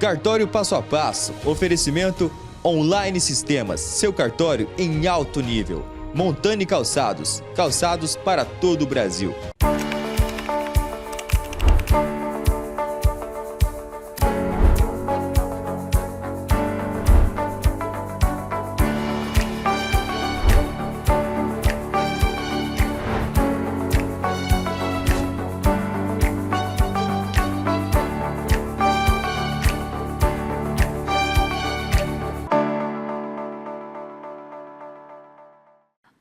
Cartório Passo a Passo. Oferecimento Online Sistemas. Seu cartório em alto nível. Montani Calçados. Calçados para todo o Brasil.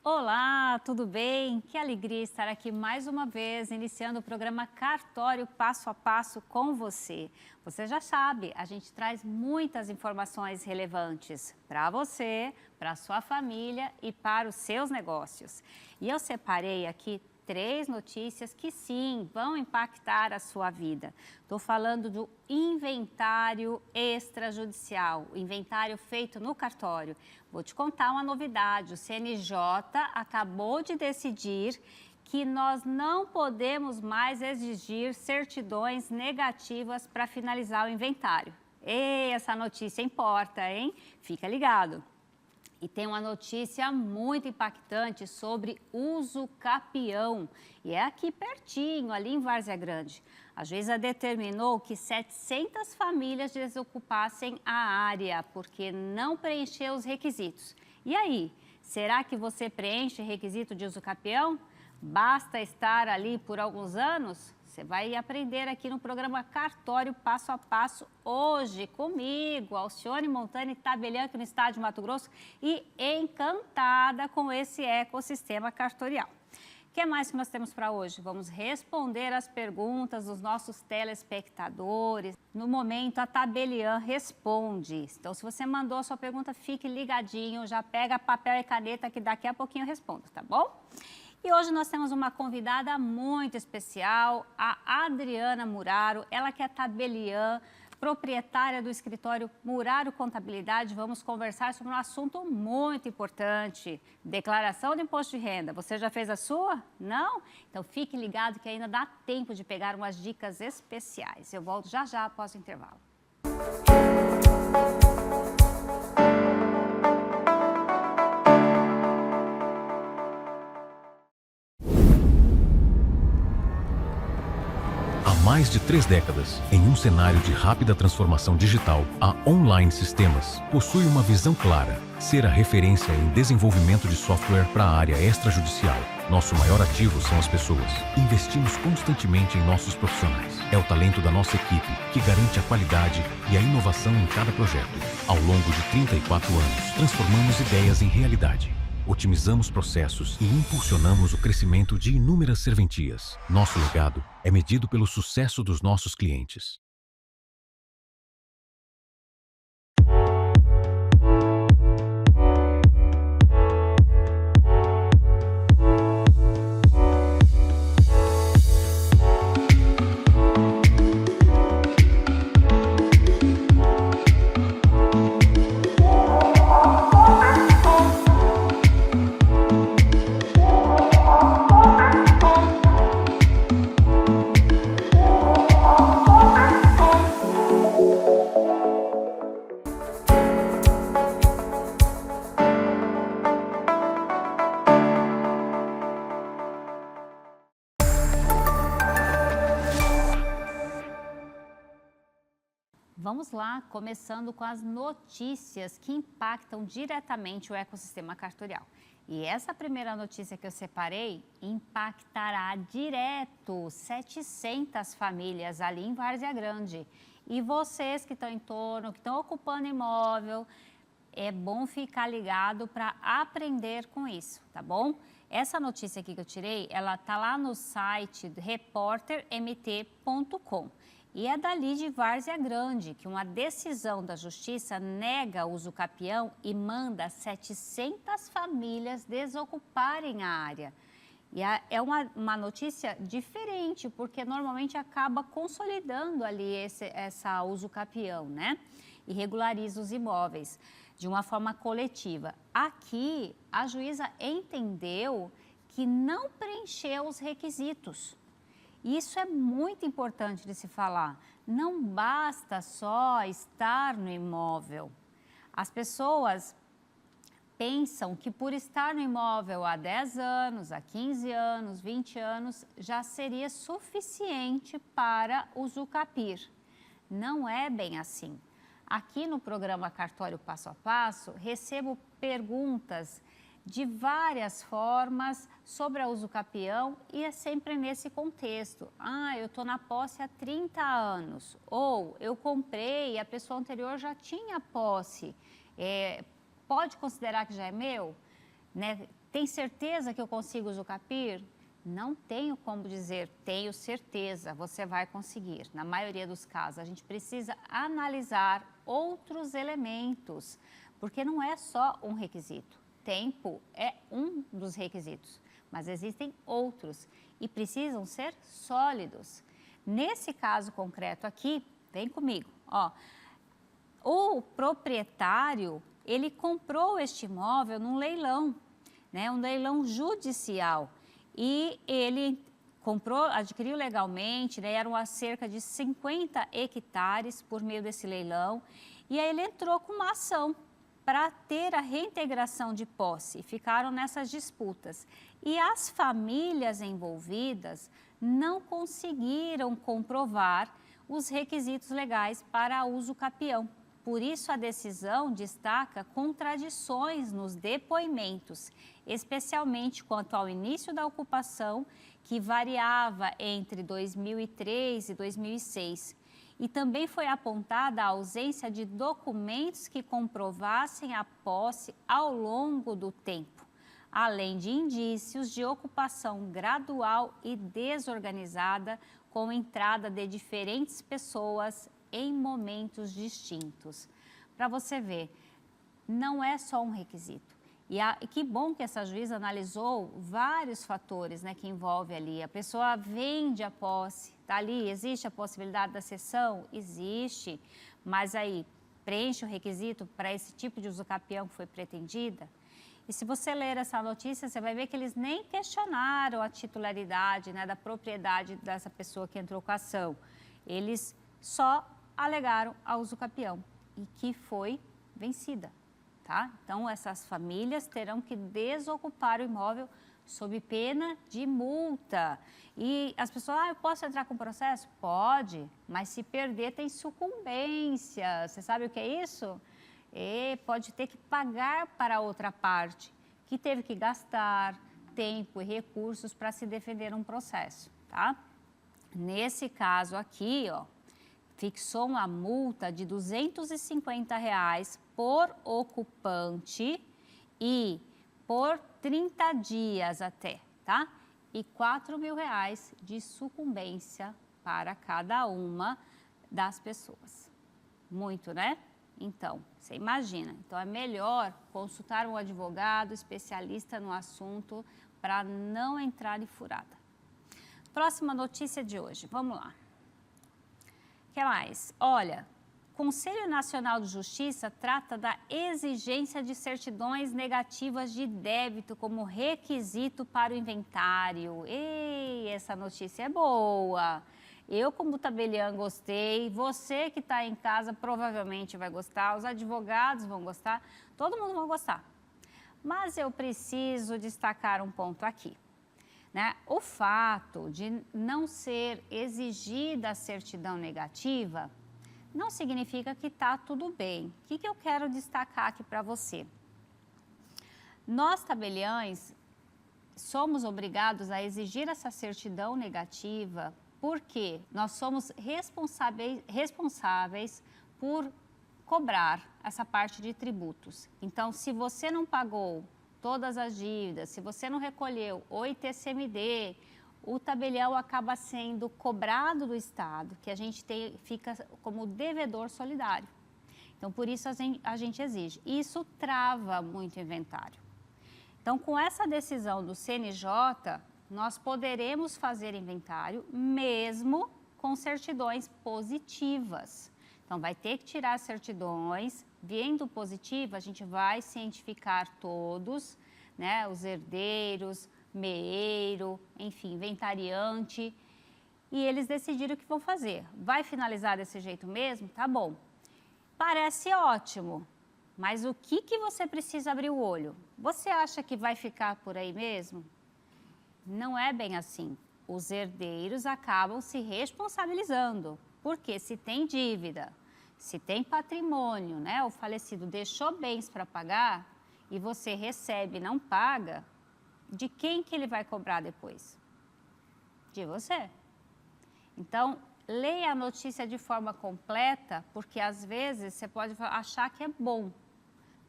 Olá, tudo bem? Que alegria estar aqui mais uma vez, iniciando o programa Cartório Passo a Passo com você. Você já sabe, a gente traz muitas informações relevantes para você, para a sua família e para os seus negócios. E eu separei aqui 3 notícias que sim, vão impactar a sua vida. Estou falando do inventário extrajudicial, o inventário feito no cartório. Vou te contar uma novidade, o CNJ acabou de decidir que nós não podemos mais exigir certidões negativas para finalizar o inventário. E essa notícia importa, hein? Fica ligado. E tem uma notícia muito impactante sobre uso capião. E é aqui pertinho, ali em Várzea Grande. A juíza determinou que 700 famílias desocupassem a área, porque não preencheu os requisitos. E aí, será que você preenche requisito de uso capião? Basta estar ali por alguns anos? Você vai aprender aqui no programa Cartório Passo a Passo hoje comigo, Alcione Montani Tabelian, aqui no estado de Mato Grosso, e encantada com esse ecossistema cartorial. O que mais que nós temos para hoje? Vamos responder as perguntas dos nossos telespectadores. No momento, a Tabelian responde. Então, se você mandou a sua pergunta, fique ligadinho, já pega papel e caneta que daqui a pouquinho eu respondo, tá bom? E hoje nós temos uma convidada muito especial, a Adriana Muraro, ela que é tabeliã, proprietária do escritório Muraro Contabilidade. Vamos conversar sobre um assunto muito importante, declaração de imposto de renda. Você já fez a sua? Não? Então fique ligado que ainda dá tempo de pegar umas dicas especiais. Eu volto já já após o intervalo. Mais de 3 décadas, em um cenário de rápida transformação digital, a Online Sistemas possui uma visão clara: ser a referência em desenvolvimento de software para a área extrajudicial. Nosso maior ativo são as pessoas. Investimos constantemente em nossos profissionais. É o talento da nossa equipe que garante a qualidade e a inovação em cada projeto. Ao longo de 34 anos, transformamos ideias em realidade. Otimizamos processos e impulsionamos o crescimento de inúmeras serventias. Nosso legado é medido pelo sucesso dos nossos clientes. Vamos lá, começando com as notícias que impactam diretamente o ecossistema cartorial. E essa primeira notícia que eu separei impactará direto 700 famílias ali em Várzea Grande. E vocês que estão em torno, que estão ocupando imóvel, é bom ficar ligado para aprender com isso, tá bom? Essa notícia aqui que eu tirei, ela tá lá no site repórtermt.com. E é dali de Várzea Grande, que uma decisão da Justiça nega o uso capião e manda 700 famílias desocuparem a área. E é uma notícia diferente, porque normalmente acaba consolidando ali essa uso capião, né? E regulariza os imóveis de uma forma coletiva. Aqui, a juíza entendeu que não preencheu os requisitos. Isso é muito importante de se falar. Não basta só estar no imóvel. As pessoas pensam que por estar no imóvel há 10 anos, há 15 anos, 20 anos, já seria suficiente para usufruir. Não é bem assim. Aqui no programa Cartório Passo a Passo, recebo perguntas de várias formas sobre a usucapião e é sempre nesse contexto. Ah, eu estou na posse há 30 anos, ou eu comprei e a pessoa anterior já tinha posse. Pode considerar que já é meu? Né? Tem certeza que eu consigo usucapir? Não tenho como dizer, tenho certeza, você vai conseguir. Na maioria dos casos, a gente precisa analisar outros elementos, porque não é só um requisito. Tempo é um dos requisitos, mas existem outros e precisam ser sólidos. Nesse caso concreto aqui, vem comigo, ó, o proprietário, ele comprou este imóvel num leilão, né, um leilão judicial, e ele comprou, adquiriu legalmente, né, eram cerca de 50 hectares por meio desse leilão, e aí ele entrou com uma ação para ter a reintegração de posse. Ficaram nessas disputas. E as famílias envolvidas não conseguiram comprovar os requisitos legais para uso capião. Por isso, a decisão destaca contradições nos depoimentos, especialmente quanto ao início da ocupação, que variava entre 2003 e 2006. E também foi apontada a ausência de documentos que comprovassem a posse ao longo do tempo, além de indícios de ocupação gradual e desorganizada, com entrada de diferentes pessoas em momentos distintos. Para você ver, não é só um requisito. E que bom que essa juíza analisou vários fatores, né, que envolve ali. A pessoa vende a posse, tá ali, existe a possibilidade da cessão? Existe, mas aí preenche o requisito para esse tipo de usucapião que foi pretendida? E se você ler essa notícia, você vai ver que eles nem questionaram a titularidade, né, da propriedade dessa pessoa que entrou com a ação. Eles só alegaram a usucapião e que foi vencida. Tá? Então, essas famílias terão que desocupar o imóvel sob pena de multa. E as pessoas, eu posso entrar com processo? Pode, mas se perder tem sucumbência. Você sabe o que é isso? E pode ter que pagar para a outra parte, que teve que gastar tempo e recursos para se defender um processo. Tá? Nesse caso aqui, ó, fixou uma multa de R$ 250 por ocupante e por 30 dias até, tá? E R$ 4.000 de sucumbência para cada uma das pessoas. Muito, né? Então, você imagina. Então, é melhor consultar um advogado especialista no assunto para não entrar em furada. Próxima notícia de hoje, vamos lá. O que mais? Olha, o Conselho Nacional de Justiça trata da exigência de certidões negativas de débito como requisito para o inventário. Ei, essa notícia é boa. Eu, como tabeliã, gostei. Você que está em casa provavelmente vai gostar. Os advogados vão gostar. Todo mundo vai gostar. Mas eu preciso destacar um ponto aqui. Né? O fato de não ser exigida a certidão negativa não significa que está tudo bem. O que eu quero destacar aqui para você? Nós, tabeliães, somos obrigados a exigir essa certidão negativa porque nós somos responsáveis por cobrar essa parte de tributos. Então, se você não pagou todas as dívidas, se você não recolheu o ITCMD, o tabelião acaba sendo cobrado do Estado, que a gente fica como devedor solidário. Então, por isso a gente exige. Isso trava muito o inventário. Então, com essa decisão do CNJ, nós poderemos fazer inventário mesmo com certidões positivas. Então, vai ter que tirar as certidões. Vindo positivo, a gente vai cientificar todos, né, os herdeiros, meeiro, enfim, inventariante. e eles decidiram o que vão fazer. Vai finalizar desse jeito mesmo? Tá bom. Parece ótimo, mas o que você precisa abrir o olho? Você acha que vai ficar por aí mesmo? Não é bem assim. Os herdeiros acabam se responsabilizando, porque se tem dívida, se tem patrimônio, né? O falecido deixou bens para pagar e você recebe e não paga, de quem que ele vai cobrar depois? De você. Então, leia a notícia de forma completa, porque às vezes você pode achar que é bom,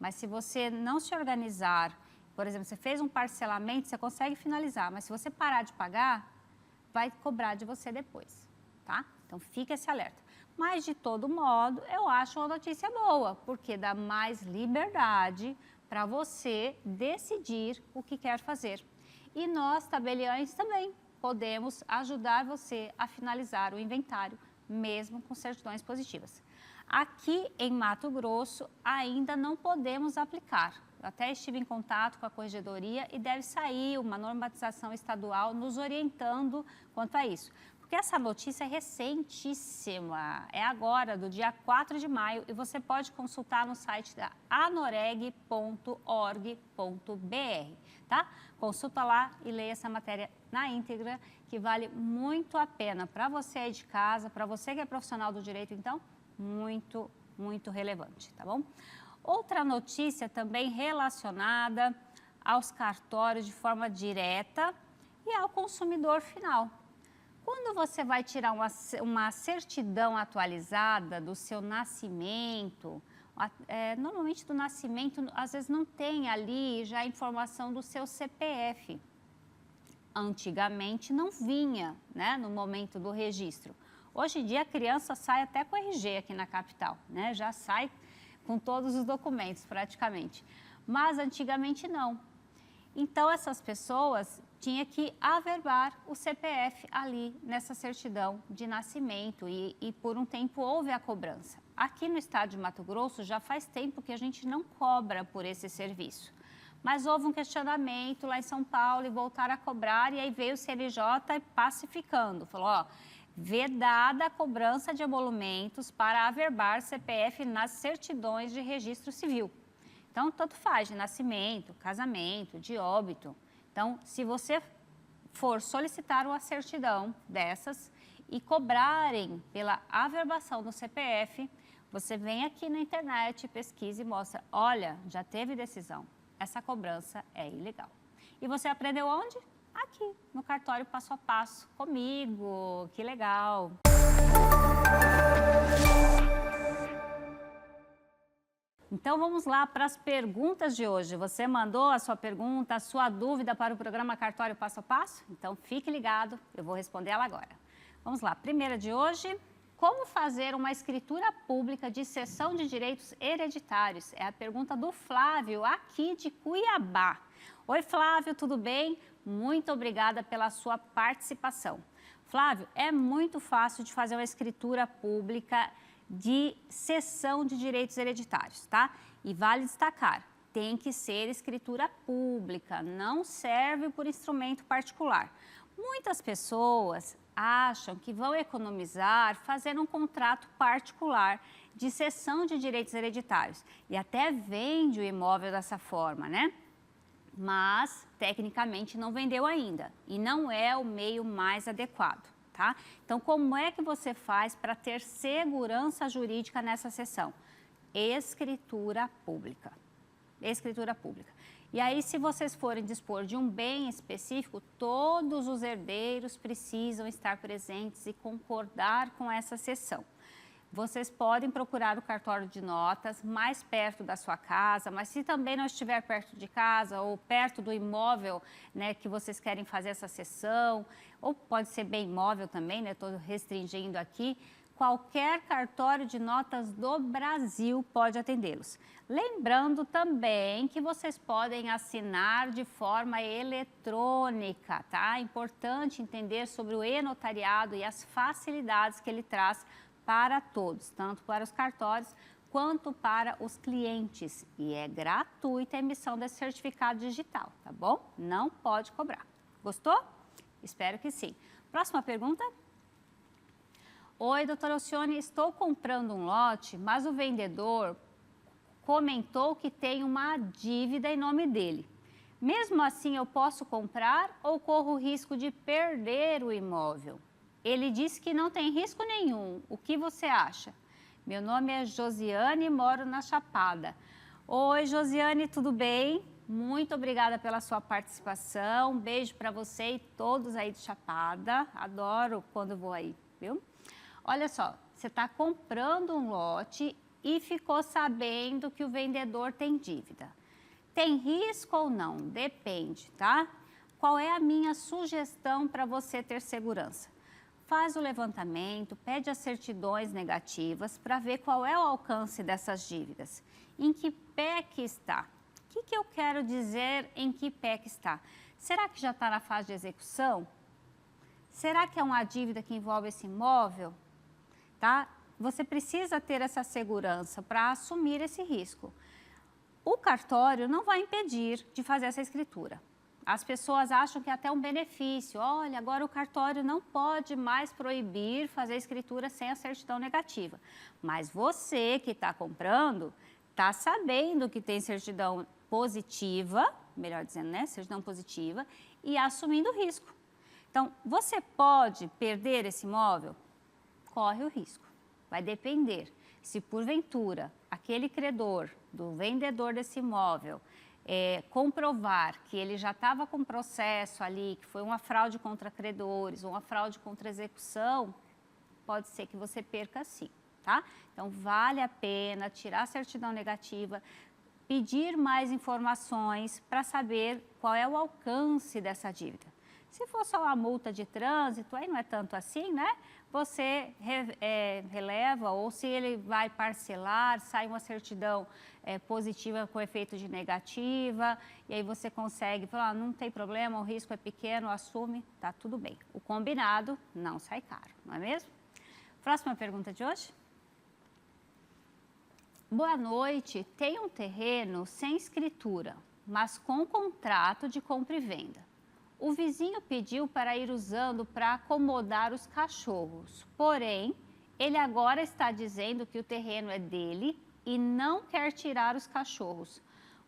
mas se você não se organizar, por exemplo, você fez um parcelamento, você consegue finalizar, mas se você parar de pagar, vai cobrar de você depois, tá? Então, fica esse alerta. Mas, de todo modo, eu acho uma notícia boa, porque dá mais liberdade para você decidir o que quer fazer. E nós, tabeliães, também podemos ajudar você a finalizar o inventário, mesmo com certidões positivas. Aqui em Mato Grosso, ainda não podemos aplicar. Eu até estive em contato com a Corregedoria e deve sair uma normatização estadual nos orientando quanto a isso. Porque essa notícia é recentíssima, é agora, do dia 4 de maio, e você pode consultar no site da anoreg.org.br, tá? Consulta lá e leia essa matéria na íntegra, que vale muito a pena para você aí de casa, para você que é profissional do direito, então, muito, muito relevante, tá bom? Outra notícia também relacionada aos cartórios de forma direta e ao consumidor final. Quando você vai tirar uma certidão atualizada do seu nascimento, normalmente do nascimento, às vezes não tem ali já a informação do seu CPF. Antigamente não vinha, né, no momento do registro. Hoje em dia a criança sai até com RG aqui na capital, né, já sai com todos os documentos praticamente. Mas antigamente não. Então essas pessoas tinha que averbar o CPF ali nessa certidão de nascimento e por um tempo houve a cobrança. Aqui no estado de Mato Grosso já faz tempo que a gente não cobra por esse serviço. Mas houve um questionamento lá em São Paulo e voltaram a cobrar e aí veio o CNJ pacificando. Falou, ó, vedada a cobrança de emolumentos para averbar CPF nas certidões de registro civil. Então, tanto faz de nascimento, casamento, de óbito. Então, se você for solicitar uma certidão dessas e cobrarem pela averbação do CPF, você vem aqui na internet, pesquisa e mostra, olha, já teve decisão, essa cobrança é ilegal. E você aprendeu onde? Aqui, no cartório passo a passo, comigo, que legal! Então, vamos lá para as perguntas de hoje. Você mandou a sua pergunta, a sua dúvida para o programa Cartório Passo a Passo? Então, fique ligado, eu vou responder ela agora. Vamos lá, primeira de hoje, como fazer uma escritura pública de cessão de direitos hereditários? É a pergunta do Flávio, aqui de Cuiabá. Oi, Flávio, tudo bem? Muito obrigada pela sua participação. Flávio, é muito fácil de fazer uma escritura pública de cessão de direitos hereditários, tá? E vale destacar, tem que ser escritura pública, não serve por instrumento particular. Muitas pessoas acham que vão economizar fazendo um contrato particular de cessão de direitos hereditários e até vende o imóvel dessa forma, né? Mas, tecnicamente, não vendeu ainda e não é o meio mais adequado. Tá? Então, como é que você faz para ter segurança jurídica nessa cessão? Escritura pública. Escritura pública. E aí, se vocês forem dispor de um bem específico, todos os herdeiros precisam estar presentes e concordar com essa cessão. Vocês podem procurar o cartório de notas mais perto da sua casa, mas se também não estiver perto de casa ou perto do imóvel, né, que vocês querem fazer essa cessão, ou pode ser bem imóvel também, né, estou restringindo aqui, qualquer cartório de notas do Brasil pode atendê-los. Lembrando também que vocês podem assinar de forma eletrônica, tá? É importante entender sobre o e-notariado e as facilidades que ele traz para todos, tanto para os cartórios quanto para os clientes. E é gratuita a emissão desse certificado digital, tá bom? Não pode cobrar. Gostou? Espero que sim. Próxima pergunta. Oi, doutora Alcione, estou comprando um lote, mas o vendedor comentou que tem uma dívida em nome dele. Mesmo assim, eu posso comprar ou corro o risco de perder o imóvel? Ele disse que não tem risco nenhum. O que você acha? Meu nome é Josiane e moro na Chapada. Oi, Josiane, tudo bem? Muito obrigada pela sua participação. Um beijo para você e todos aí de Chapada. Adoro quando vou aí, viu? Olha só, você está comprando um lote e ficou sabendo que o vendedor tem dívida. Tem risco ou não? Depende, tá? Qual é a minha sugestão para você ter segurança? Faz o levantamento, pede as certidões negativas para ver qual é o alcance dessas dívidas. Em que pé que está? O que eu quero dizer em que pé que está? Será que já está na fase de execução? Será que é uma dívida que envolve esse imóvel? Tá? Você precisa ter essa segurança para assumir esse risco. O cartório não vai impedir de fazer essa escritura. As pessoas acham que é até um benefício. Olha, agora o cartório não pode mais proibir fazer a escritura sem a certidão negativa. Mas você que está comprando, está sabendo que tem certidão positiva, melhor dizendo, né? Certidão positiva, e assumindo o risco. Então, você pode perder esse imóvel? Corre o risco. Vai depender se porventura aquele credor do vendedor desse imóvel comprovar que ele já estava com processo ali, que foi uma fraude contra credores, ou uma fraude contra execução, pode ser que você perca sim, tá? Então, vale a pena tirar a certidão negativa, pedir mais informações para saber qual é o alcance dessa dívida. Se for só uma multa de trânsito, aí não é tanto assim, né? Você releva, ou se ele vai parcelar, sai uma certidão positiva com efeito de negativa, e aí você consegue falar, não tem problema, o risco é pequeno, assume, tá tudo bem. O combinado não sai caro, não é mesmo? Próxima pergunta de hoje. Boa noite, tem um terreno sem escritura, mas com contrato de compra e venda. O vizinho pediu para ir usando para acomodar os cachorros, porém, ele agora está dizendo que o terreno é dele e não quer tirar os cachorros.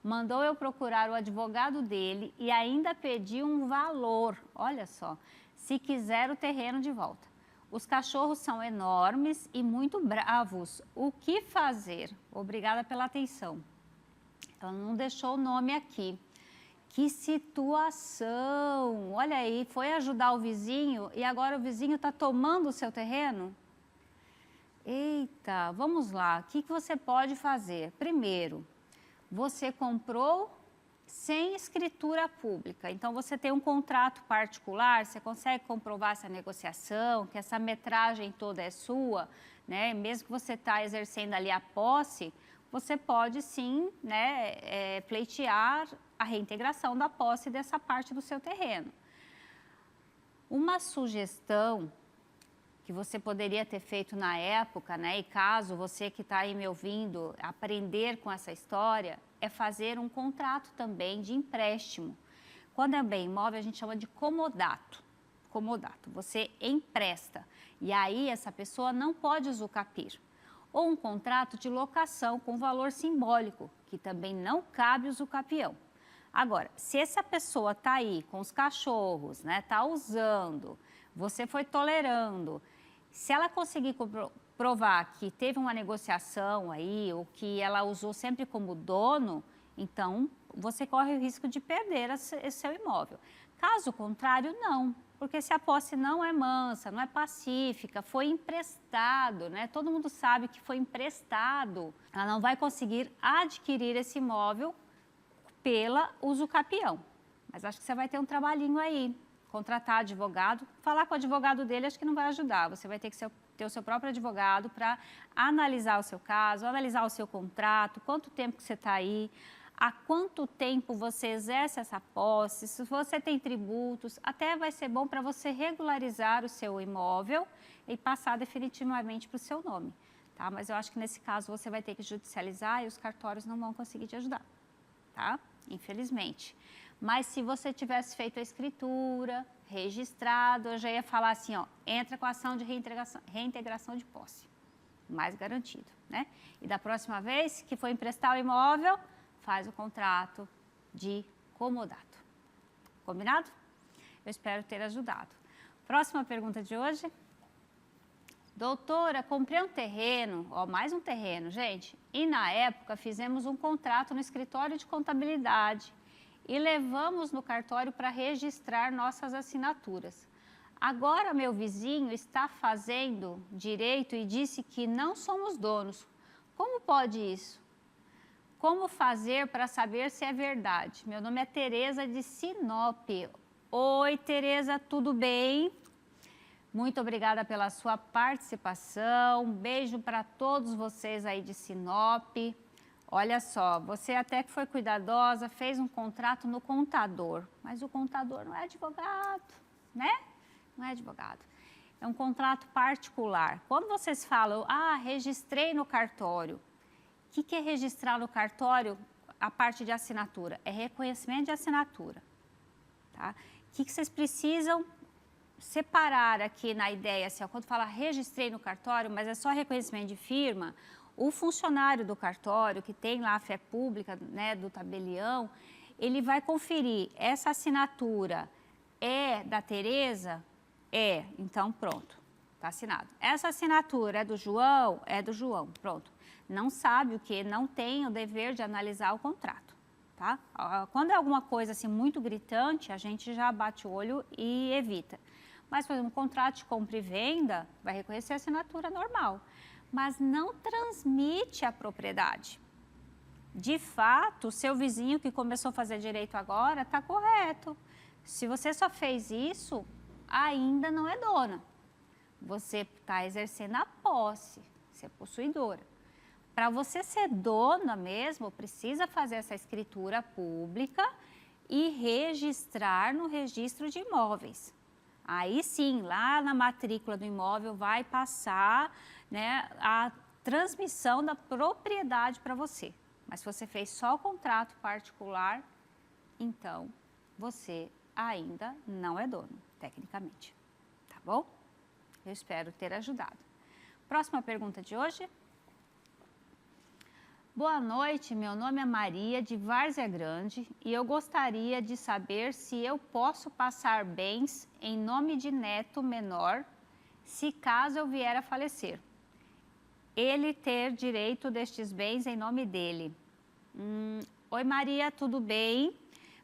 Mandou eu procurar o advogado dele e ainda pediu um valor, olha só, se quiser o terreno de volta. Os cachorros são enormes e muito bravos. O que fazer? Obrigada pela atenção. Ela não deixou o nome aqui. Que situação! Olha aí, foi ajudar o vizinho e agora o vizinho está tomando o seu terreno? Eita, vamos lá, o que você pode fazer? Primeiro, você comprou sem escritura pública, então você tem um contrato particular, você consegue comprovar essa negociação, que essa metragem toda é sua, né? Mesmo que você está exercendo ali a posse, você pode sim, né, pleitear a reintegração da posse dessa parte do seu terreno. Uma sugestão que você poderia ter feito na época, né, e caso você que está aí me ouvindo aprender com essa história, é fazer um contrato também de empréstimo. Quando é bem imóvel, a gente chama de comodato. Comodato, você empresta e aí essa pessoa não pode usucapir. Ou um contrato de locação com valor simbólico, que também não cabe usucapião. Agora, se essa pessoa está aí com os cachorros, né, está usando, você foi tolerando, se ela conseguir provar que teve uma negociação aí, ou que ela usou sempre como dono, então você corre o risco de perder esse seu imóvel. Caso contrário, não. Porque se a posse não é mansa, não é pacífica, foi emprestado, né? Todo mundo sabe que foi emprestado. Ela não vai conseguir adquirir esse imóvel pela usucapião. Mas acho que você vai ter um trabalhinho aí. Contratar advogado, falar com o advogado dele, acho que não vai ajudar. Você vai ter que ter o seu próprio advogado para analisar o seu caso, analisar o seu contrato, quanto tempo que você está aí, há quanto tempo você exerce essa posse, se você tem tributos, até vai ser bom para você regularizar o seu imóvel e passar definitivamente para o seu nome, tá? Mas eu acho que nesse caso você vai ter que judicializar e os cartórios não vão conseguir te ajudar, tá? Infelizmente. Mas se você tivesse feito a escritura, registrado, eu já ia falar assim, ó, entra com a ação de reintegração de posse, mais garantido, né? E da próxima vez que for emprestar o imóvel, faz o contrato de comodato. Combinado? Eu espero ter ajudado. Próxima pergunta de hoje. Doutora, comprei um terreno, ó, mais um terreno, gente, e na época fizemos um contrato no escritório de contabilidade e levamos no cartório para registrar nossas assinaturas. Agora meu vizinho está fazendo direito e disse que não somos donos. Como pode isso? Como fazer para saber se é verdade? Meu nome é Tereza de Sinop. Oi, Tereza, tudo bem? Muito obrigada pela sua participação. Um beijo para todos vocês aí de Sinop. Olha só, você até que foi cuidadosa, fez um contrato no contador, mas o contador não é advogado, né? Não é advogado. É um contrato particular. Quando vocês falam, registrei no cartório, o que é registrar no cartório? A parte de assinatura, é reconhecimento de assinatura, tá? O que vocês precisam separar aqui na ideia, assim, ó, quando fala registrei no cartório, mas é só reconhecimento de firma, o funcionário do cartório, que tem lá a fé pública, né, do tabelião, ele vai conferir, essa assinatura é da Tereza? É, então pronto, está assinado. Essa assinatura é do João? É do João, pronto. Não sabe o que? Não tem o dever de analisar o contrato, tá? Quando é alguma coisa assim muito gritante, a gente já bate o olho e evita. Mas, por exemplo, um contrato de compra e venda vai reconhecer a assinatura normal, mas não transmite a propriedade. De fato, o seu vizinho que começou a fazer direito agora está correto. Se você só fez isso, ainda não é dona. Você está exercendo a posse, você é possuidora. Para você ser dona mesmo, precisa fazer essa escritura pública e registrar no registro de imóveis. Aí sim, lá na matrícula do imóvel vai passar, né, a transmissão da propriedade para você. Mas se você fez só o contrato particular, então você ainda não é dono, tecnicamente. Tá bom? Eu espero ter ajudado. Próxima pergunta de hoje. Boa noite, meu nome é Maria de Várzea Grande e eu gostaria de saber se eu posso passar bens em nome de neto menor, se caso eu vier a falecer. Ele ter direito destes bens em nome dele. Oi Maria, tudo bem?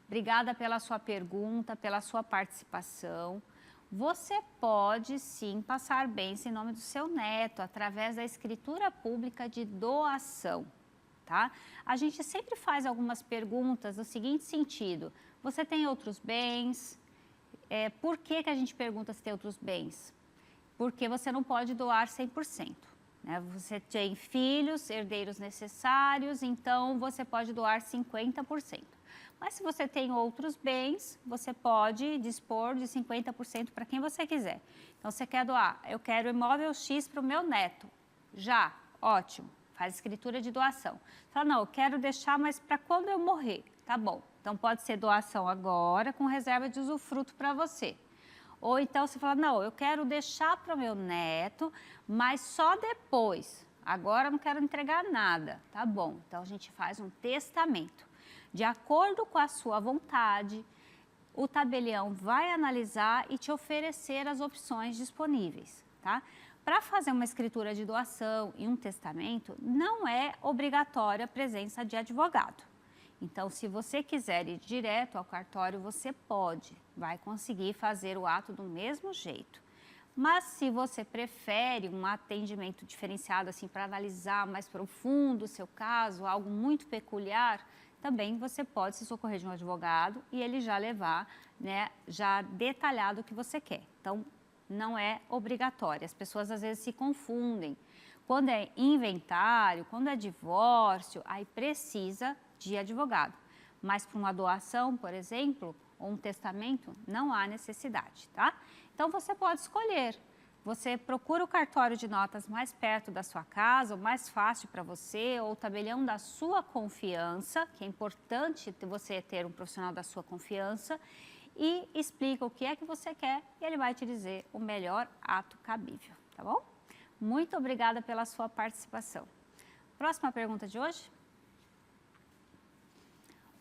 Obrigada pela sua pergunta, pela sua participação. Você pode sim passar bens em nome do seu neto através da escritura pública de doação. Tá? A gente sempre faz algumas perguntas no seguinte sentido, você tem outros bens? Por que a gente pergunta se tem outros bens? Porque você não pode doar 100%. Né? Você tem filhos, herdeiros necessários, então você pode doar 50%. Mas se você tem outros bens, você pode dispor de 50% para quem você quiser. Então você quer doar, eu quero imóvel X para o meu neto. Já, ótimo. Faz escritura de doação. Fala, não, eu quero deixar, mas para quando eu morrer? Tá bom. Então, pode ser doação agora, com reserva de usufruto para você. Ou então, você fala, não, eu quero deixar para o meu neto, mas só depois. Agora, eu não quero entregar nada. Tá bom. Então, a gente faz um testamento. De acordo com a sua vontade, o tabelião vai analisar e te oferecer as opções disponíveis, tá? Para fazer uma escritura de doação e um testamento, não é obrigatória a presença de advogado. Então, se você quiser ir direto ao cartório, você pode, vai conseguir fazer o ato do mesmo jeito. Mas se você prefere um atendimento diferenciado, assim, para analisar mais profundo o seu caso, algo muito peculiar, também você pode se socorrer de um advogado e ele já levar, né, já detalhado o que você quer. Então, não é obrigatória. As pessoas às vezes se confundem. Quando é inventário, quando é divórcio, aí precisa de advogado. Mas para uma doação, por exemplo, ou um testamento, não há necessidade, tá? Então você pode escolher você procura o cartório de notas mais perto da sua casa, o mais fácil para você, ou o tabelião da sua confiança, que é importante você ter um profissional da sua confiança, e explica o que é que você quer e ele vai te dizer o melhor ato cabível, tá bom? Muito obrigada pela sua participação. Próxima pergunta de hoje.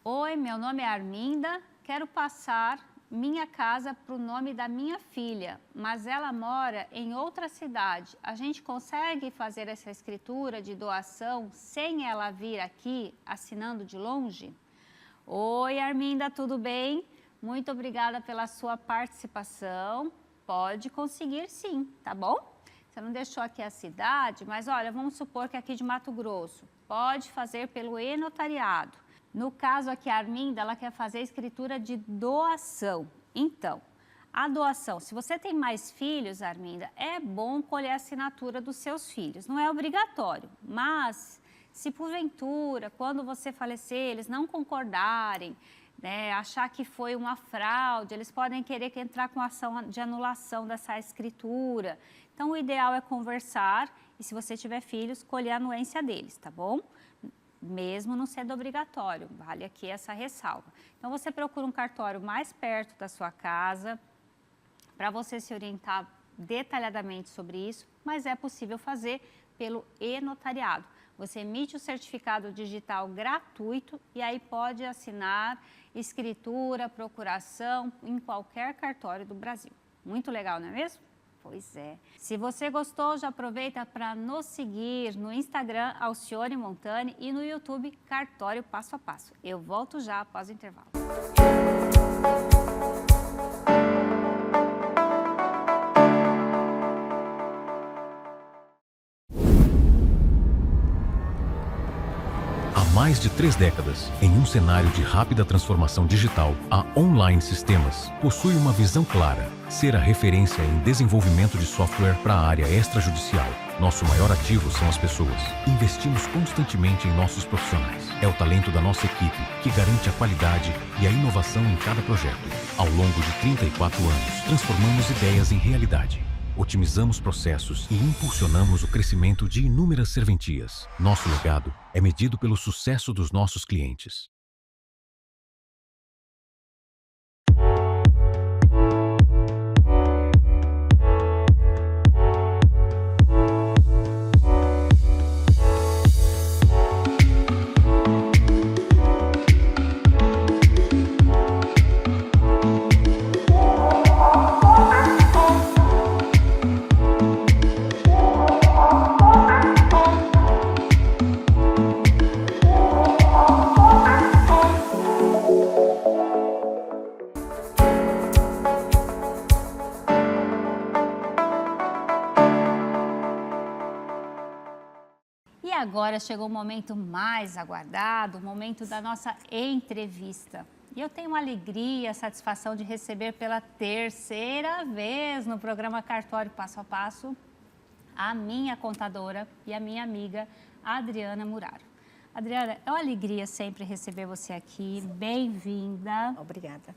Oi, meu nome é Arminda, quero passar minha casa para o nome da minha filha, mas ela mora em outra cidade. A gente consegue fazer essa escritura de doação sem ela vir aqui, assinando de longe? Oi, Arminda, tudo bem? Muito obrigada pela sua participação. Pode conseguir sim, tá bom? Você não deixou aqui a cidade, mas olha, vamos supor que aqui de Mato Grosso. Pode fazer pelo e-notariado. No caso aqui, a Arminda, ela quer fazer a escritura de doação. Então, a doação, se você tem mais filhos, Arminda, é bom colher a assinatura dos seus filhos. Não é obrigatório, mas se porventura, quando você falecer, eles não concordarem, né, achar que foi uma fraude, eles podem querer entrar com ação de anulação dessa escritura. Então, o ideal é conversar e, se você tiver filhos, colher a anuência deles, tá bom? Mesmo não sendo obrigatório, vale aqui essa ressalva. Então, você procura um cartório mais perto da sua casa para você se orientar detalhadamente sobre isso, mas é possível fazer pelo e-notariado. Você emite o certificado digital gratuito e aí pode assinar escritura, procuração em qualquer cartório do Brasil. Muito legal, não é mesmo? Pois é. Se você gostou, já aproveita para nos seguir no Instagram, Alcione Montani, e no YouTube, Cartório Passo a Passo. Eu volto já após o intervalo. Há mais de 3 décadas, em um cenário de rápida transformação digital, a Online Sistemas possui uma visão clara: ser a referência em desenvolvimento de software para a área extrajudicial. Nosso maior ativo são as pessoas. Investimos constantemente em nossos profissionais. É o talento da nossa equipe que garante a qualidade e a inovação em cada projeto. Ao longo de 34 anos, transformamos ideias em realidade. Otimizamos processos e impulsionamos o crescimento de inúmeras serventias. Nosso legado é medido pelo sucesso dos nossos clientes. Agora chegou o momento mais aguardado, o momento da nossa entrevista. E eu tenho uma alegria, a satisfação de receber pela terceira vez no programa Cartório Passo a Passo a minha contadora e a minha amiga Adriana Muraro. Adriana, é uma alegria sempre receber você aqui, bem-vinda. Obrigada.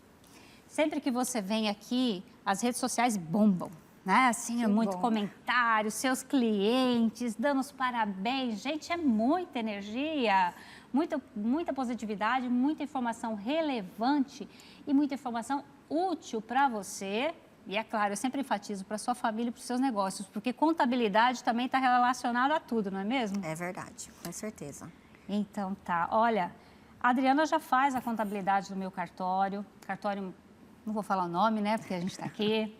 Sempre que você vem aqui, as redes sociais bombam. Né? Assim, é muito comentário, seus clientes dando os parabéns. Gente, é muita energia, muita positividade, muita informação relevante e muita informação útil para você. E é claro, eu sempre enfatizo para a sua família e para os seus negócios, porque contabilidade também está relacionada a tudo, não é mesmo? É verdade, com certeza. Então tá, olha, a Adriana já faz a contabilidade do meu cartório, não vou falar o nome, né, porque a gente está aqui.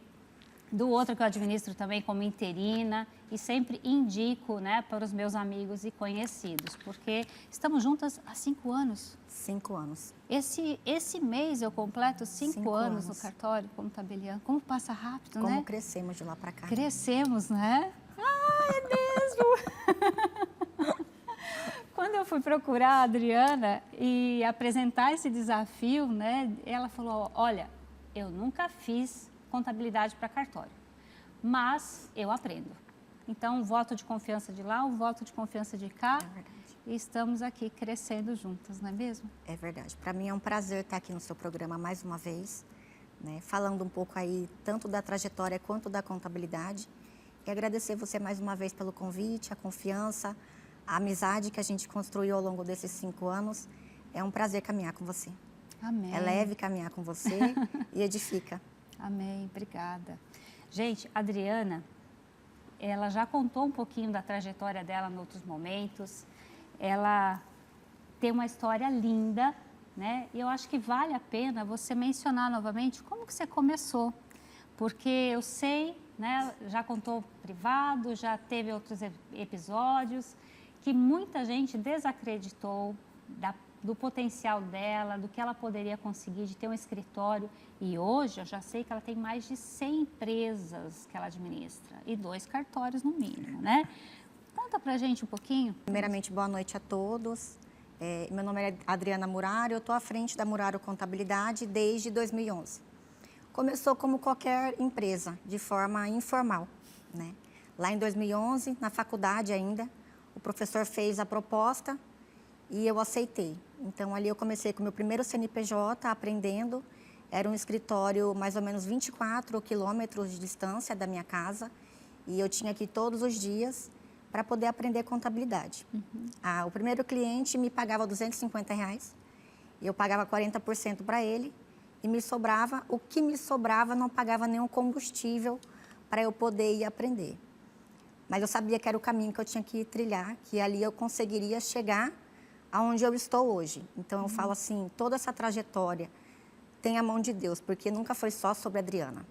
Do outro que eu administro também como interina e sempre indico, né, para os meus amigos e conhecidos, porque estamos juntas há 5 anos. 5 anos. Esse mês eu completo 5 anos no cartório como tabeliã. Como passa rápido, como né? Como crescemos de lá para cá. Crescemos, né? Ah, é mesmo! Quando eu fui procurar a Adriana e apresentar esse desafio, né, ela falou, olha, eu nunca fiz contabilidade para cartório, mas eu aprendo. Então, um voto de confiança de lá, um voto de confiança de cá, e estamos aqui crescendo juntas, não é mesmo? É verdade. Para mim é um prazer estar aqui no seu programa mais uma vez, né, falando um pouco aí tanto da trajetória quanto da contabilidade e agradecer você mais uma vez pelo convite, a confiança, a amizade que a gente construiu ao longo desses 5 anos. É um prazer caminhar com você. Amém. É leve caminhar com você e edifica. Amém, obrigada. Gente, a Adriana, ela já contou um pouquinho da trajetória dela em outros momentos. Ela tem uma história linda, né? E eu acho que vale a pena você mencionar novamente como que você começou. Porque eu sei, né, já contou privado, já teve outros episódios, que muita gente desacreditou do potencial dela, do que ela poderia conseguir, de ter um escritório. E hoje eu já sei que ela tem mais de 100 empresas que ela administra e 2 cartórios no mínimo, né? Conta pra gente um pouquinho. Primeiramente, boa noite a todos. Meu nome é Adriana Muraro, eu estou à frente da Muraro Contabilidade desde 2011. Começou como qualquer empresa, de forma informal, né? Lá em 2011, na faculdade ainda, o professor fez a proposta e eu aceitei. Então, ali eu comecei com o meu primeiro CNPJ, aprendendo. Era um escritório mais ou menos 24 quilômetros de distância da minha casa. E eu tinha que ir todos os dias para poder aprender contabilidade. O primeiro cliente me pagava R$250, eu pagava 40% para ele e me sobrava, o que me sobrava não pagava nenhum combustível para eu poder ir aprender. Mas eu sabia que era o caminho que eu tinha que trilhar, que ali eu conseguiria chegar aonde eu estou hoje. Então, eu falo assim, toda essa trajetória tem a mão de Deus, porque nunca foi só sobre a Adriana.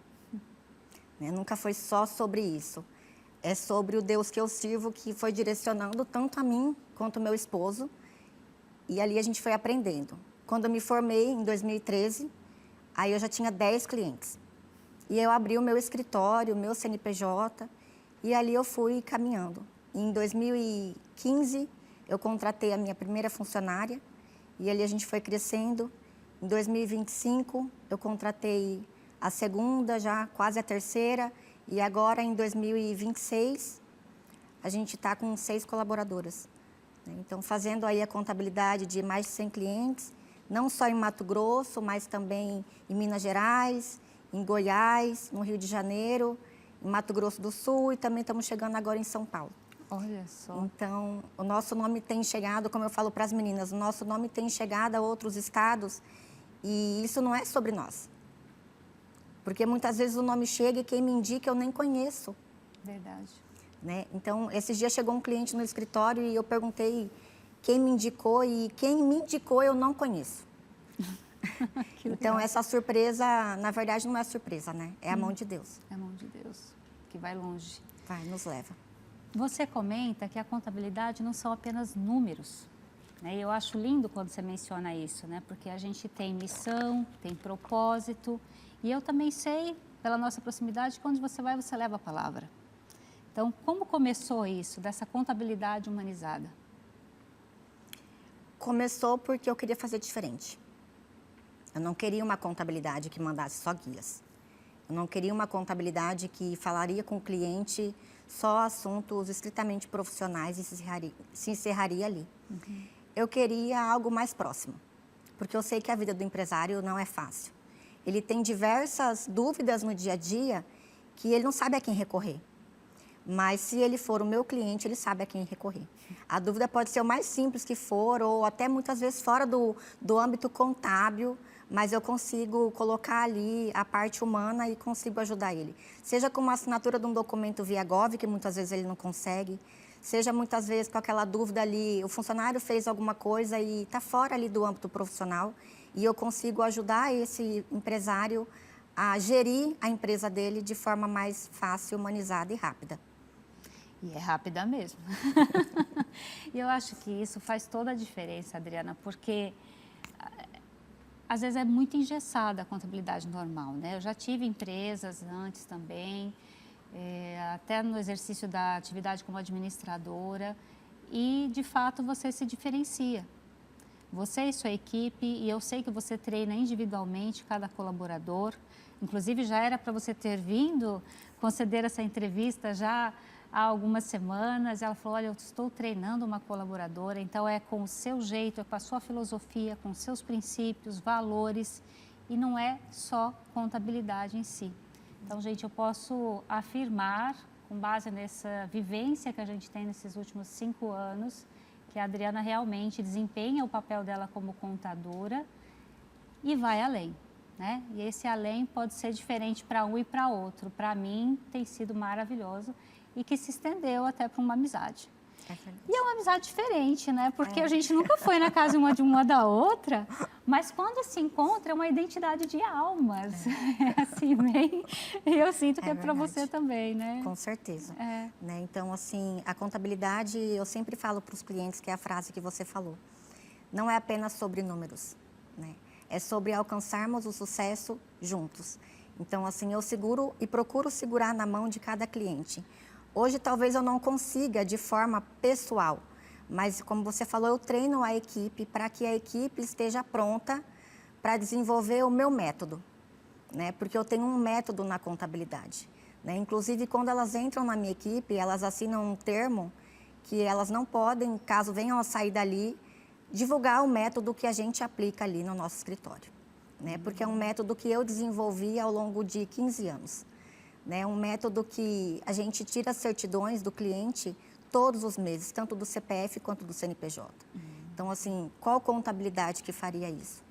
Né? Nunca foi só sobre isso. É sobre o Deus que eu sirvo, que foi direcionando tanto a mim quanto o meu esposo. E ali a gente foi aprendendo. Quando eu me formei, em 2013, aí eu já tinha 10 clientes. E eu abri o meu escritório, o meu CNPJ, e ali eu fui caminhando. Em 2015, eu contratei a minha primeira funcionária, e ali a gente foi crescendo. Em 2025, eu contratei a segunda, já quase a terceira, e agora em 2026, a gente está com 6 colaboradoras. Então, fazendo aí a contabilidade de mais de 100 clientes, não só em Mato Grosso, mas também em Minas Gerais, em Goiás, no Rio de Janeiro, em Mato Grosso do Sul e também estamos chegando agora em São Paulo. Olha só. Então, o nosso nome tem chegado, como eu falo para as meninas, o nosso nome tem chegado a outros estados e isso não é sobre nós. Porque muitas vezes o nome chega e quem me indica eu nem conheço. Verdade. Né? Então, esses dias chegou um cliente no escritório e eu perguntei quem me indicou e quem me indicou eu não conheço. Então, essa surpresa, na verdade, não é surpresa, né? É a mão de Deus. É a mão de Deus, que vai longe. Vai, nos leva. Você comenta que a contabilidade não são apenas números. Né? E eu acho lindo quando você menciona isso, né? Porque a gente tem missão, tem propósito. E eu também sei, pela nossa proximidade, que onde você vai, você leva a palavra. Então, como começou isso, dessa contabilidade humanizada? Começou porque eu queria fazer diferente. Eu não queria uma contabilidade que mandasse só guias. Eu não queria uma contabilidade que falaria com o cliente só assuntos estritamente profissionais e se encerraria ali. Eu queria algo mais próximo, porque eu sei que a vida do empresário não é fácil. Ele tem diversas dúvidas no dia a dia que ele não sabe a quem recorrer. Mas se ele for o meu cliente, ele sabe a quem recorrer. A dúvida pode ser o mais simples que for, ou até muitas vezes fora do âmbito contábil, mas eu consigo colocar ali a parte humana e consigo ajudar ele. Seja com uma assinatura de um documento via Gov, que muitas vezes ele não consegue, seja muitas vezes com aquela dúvida ali, o funcionário fez alguma coisa e está fora ali do âmbito profissional, e eu consigo ajudar esse empresário a gerir a empresa dele de forma mais fácil, humanizada e rápida. E é rápida mesmo. E eu acho que isso faz toda a diferença, Adriana, porque às vezes é muito engessada a contabilidade normal, né? Eu já tive empresas antes também, até no exercício da atividade como administradora, e de fato você se diferencia. Você e sua equipe, e eu sei que você treina individualmente cada colaborador. Inclusive, já era para você ter vindo conceder essa entrevista já há algumas semanas. Ela falou, olha, eu estou treinando uma colaboradora, então é com o seu jeito, é com a sua filosofia, com os seus princípios, valores, e não é só contabilidade em si. Então, gente, eu posso afirmar com base nessa vivência que a gente tem nesses últimos 5 anos, que a Adriana realmente desempenha o papel dela como contadora e vai além, né? E esse além pode ser diferente para um e para outro. Para mim, tem sido maravilhoso e que se estendeu até para uma amizade. E é uma amizade diferente, né? Porque a gente nunca foi na casa uma da outra, mas quando se encontra é uma identidade de almas. É assim, bem... Eu sinto que é para você também, né? Com certeza. Né? Então, assim, a contabilidade, eu sempre falo para os clientes, que é a frase que você falou, não é apenas sobre números, né? É sobre alcançarmos o sucesso juntos. Então, assim, eu seguro e procuro segurar na mão de cada cliente. Hoje, talvez eu não consiga de forma pessoal, mas, como você falou, eu treino a equipe para que a equipe esteja pronta para desenvolver o meu método, né? Porque eu tenho um método na contabilidade, né? Inclusive, quando elas entram na minha equipe, elas assinam um termo que elas não podem, caso venham a sair dali, divulgar o método que a gente aplica ali no nosso escritório, né? Porque é um método que eu desenvolvi ao longo de 15 anos. É um método que a gente tira as certidões do cliente todos os meses, tanto do CPF quanto do CNPJ. Então, assim, qual contabilidade que faria isso?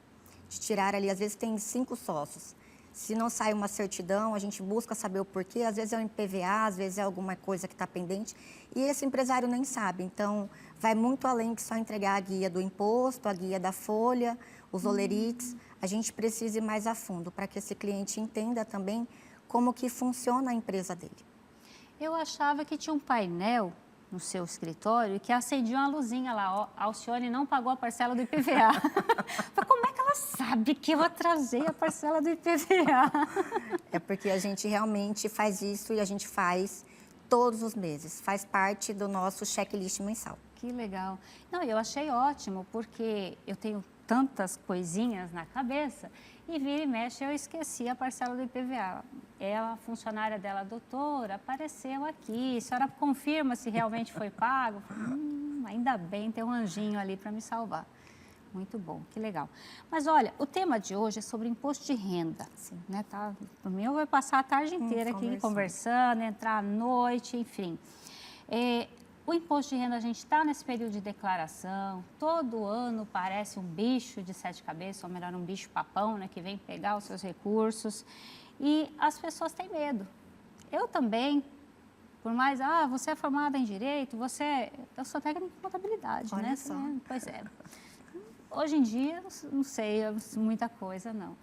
De tirar ali, às vezes tem 5 sócios. Se não sai uma certidão, a gente busca saber o porquê. Às vezes é um IPVA, às vezes é alguma coisa que está pendente. E esse empresário nem sabe. Então, vai muito além que só entregar a guia do imposto, a guia da folha, os olerites. A gente precisa ir mais a fundo para que esse cliente entenda também como que funciona a empresa dele. Eu achava que tinha um painel no seu escritório que acendia uma luzinha lá, ó, a Alcione não pagou a parcela do IPVA. Como é que ela sabe que eu atrasei a parcela do IPVA? É porque a gente realmente faz isso e a gente faz todos os meses. Faz parte do nosso checklist mensal. Que legal. Não, eu achei ótimo, porque eu tenho tantas coisinhas na cabeça e vira e mexe eu esqueci a parcela do IPVA. Ela, a funcionária dela, doutora, apareceu aqui, a senhora confirma se realmente foi pago? Ainda bem, tem um anjinho ali para me salvar. Muito bom, que legal. Mas olha, o tema de hoje é sobre imposto de renda. Sim. Né, tá? Por mim, eu vou passar a tarde inteira aqui conversando, entrar à noite, enfim. O imposto de renda, a gente está nesse período de declaração, todo ano parece um bicho de 7 cabeças, ou melhor, um bicho papão, né, que vem pegar os seus recursos, e as pessoas têm medo. Eu também, por mais, você é formada em Direito, eu sou técnica em Contabilidade, Olha né? só. Pois é. Hoje em dia, não sei muita coisa, não.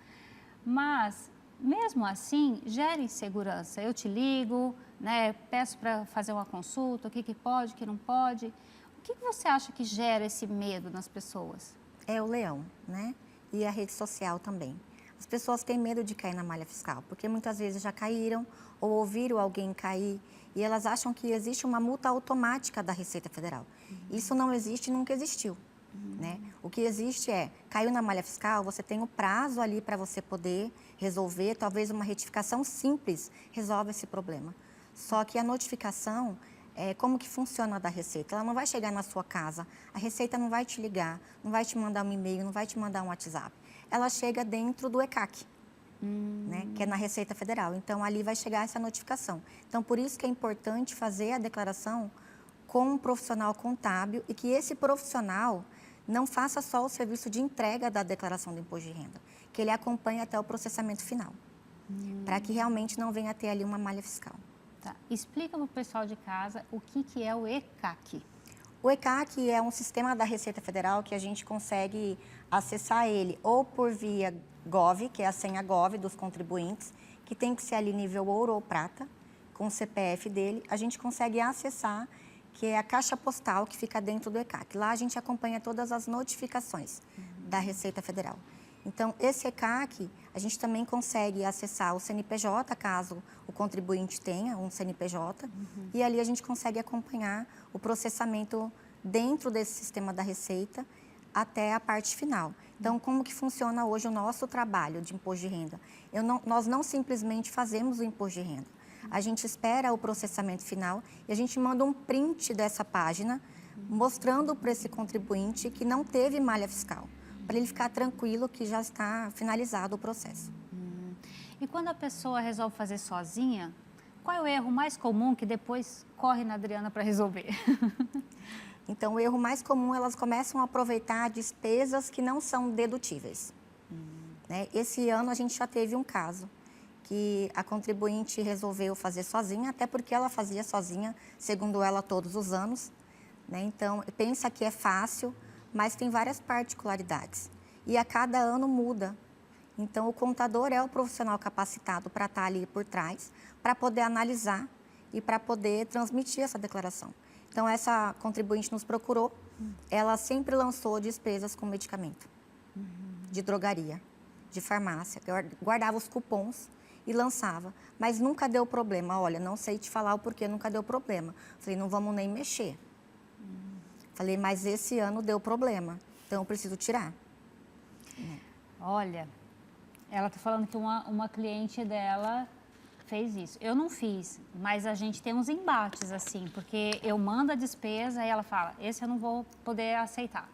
Mas, mesmo assim, gera insegurança. Eu te ligo, né, peço para fazer uma consulta, o que pode, o que não pode. O que você acha que gera esse medo nas pessoas? É o leão, né? E a rede social também. As pessoas têm medo de cair na malha fiscal, porque muitas vezes já caíram ou ouviram alguém cair e elas acham que existe uma multa automática da Receita Federal. Isso não existe e nunca existiu. Né? O que existe caiu na malha fiscal, você tem o prazo ali para você poder resolver, talvez uma retificação simples resolve esse problema. Só que a notificação, como que funciona a da Receita? Ela não vai chegar na sua casa, a Receita não vai te ligar, não vai te mandar um e-mail, não vai te mandar um WhatsApp. Ela chega dentro do ECAC, né? Que é na Receita Federal. Então, ali vai chegar essa notificação. Então, por isso que é importante fazer a declaração com um profissional contábil e que esse profissional não faça só o serviço de entrega da declaração do imposto de renda, que ele acompanhe até o processamento final, para que realmente não venha a ter ali uma malha fiscal. Tá. Explica para o pessoal de casa o que é o ECAC. O ECAC é um sistema da Receita Federal que a gente consegue acessar ele ou por via GOV, que é a senha GOV dos contribuintes, que tem que ser ali nível ouro ou prata, com o CPF dele, a gente consegue acessar, que é a caixa postal que fica dentro do ECAC. Lá a gente acompanha todas as notificações da Receita Federal. Então, esse ECAC, a gente também consegue acessar o CNPJ, caso o contribuinte tenha um CNPJ, e ali a gente consegue acompanhar o processamento dentro desse sistema da Receita até a parte final. Então, como que funciona hoje o nosso trabalho de imposto de renda? Nós não simplesmente fazemos o imposto de renda. A gente espera o processamento final e a gente manda um print dessa página mostrando para esse contribuinte que não teve malha fiscal, para ele ficar tranquilo que já está finalizado o processo. E quando a pessoa resolve fazer sozinha, Qual é o erro mais comum que depois corre na Adriana para resolver? Então, o erro mais comum, elas começam a aproveitar despesas que não são dedutíveis. Né? Esse ano, a gente já teve um caso que a contribuinte resolveu fazer sozinha, até porque ela fazia sozinha, segundo ela, todos os anos. Né? Então, pensa que é fácil, mas tem várias particularidades. E a cada ano muda. Então, o contador é o profissional capacitado para estar ali por trás, para poder analisar e para poder transmitir essa declaração. Então, essa contribuinte nos procurou, ela sempre lançou despesas com medicamento, de drogaria, de farmácia, guardava os cupons e lançava, mas nunca deu problema. Olha, não sei te falar o porquê nunca deu problema. Falei, não vamos nem mexer. Falei, mas esse ano deu problema, então eu preciso tirar. Olha, ela está falando que uma cliente dela fez isso. Eu não fiz, mas a gente tem uns embates, assim, porque eu mando a despesa e ela fala, esse eu não vou poder aceitar.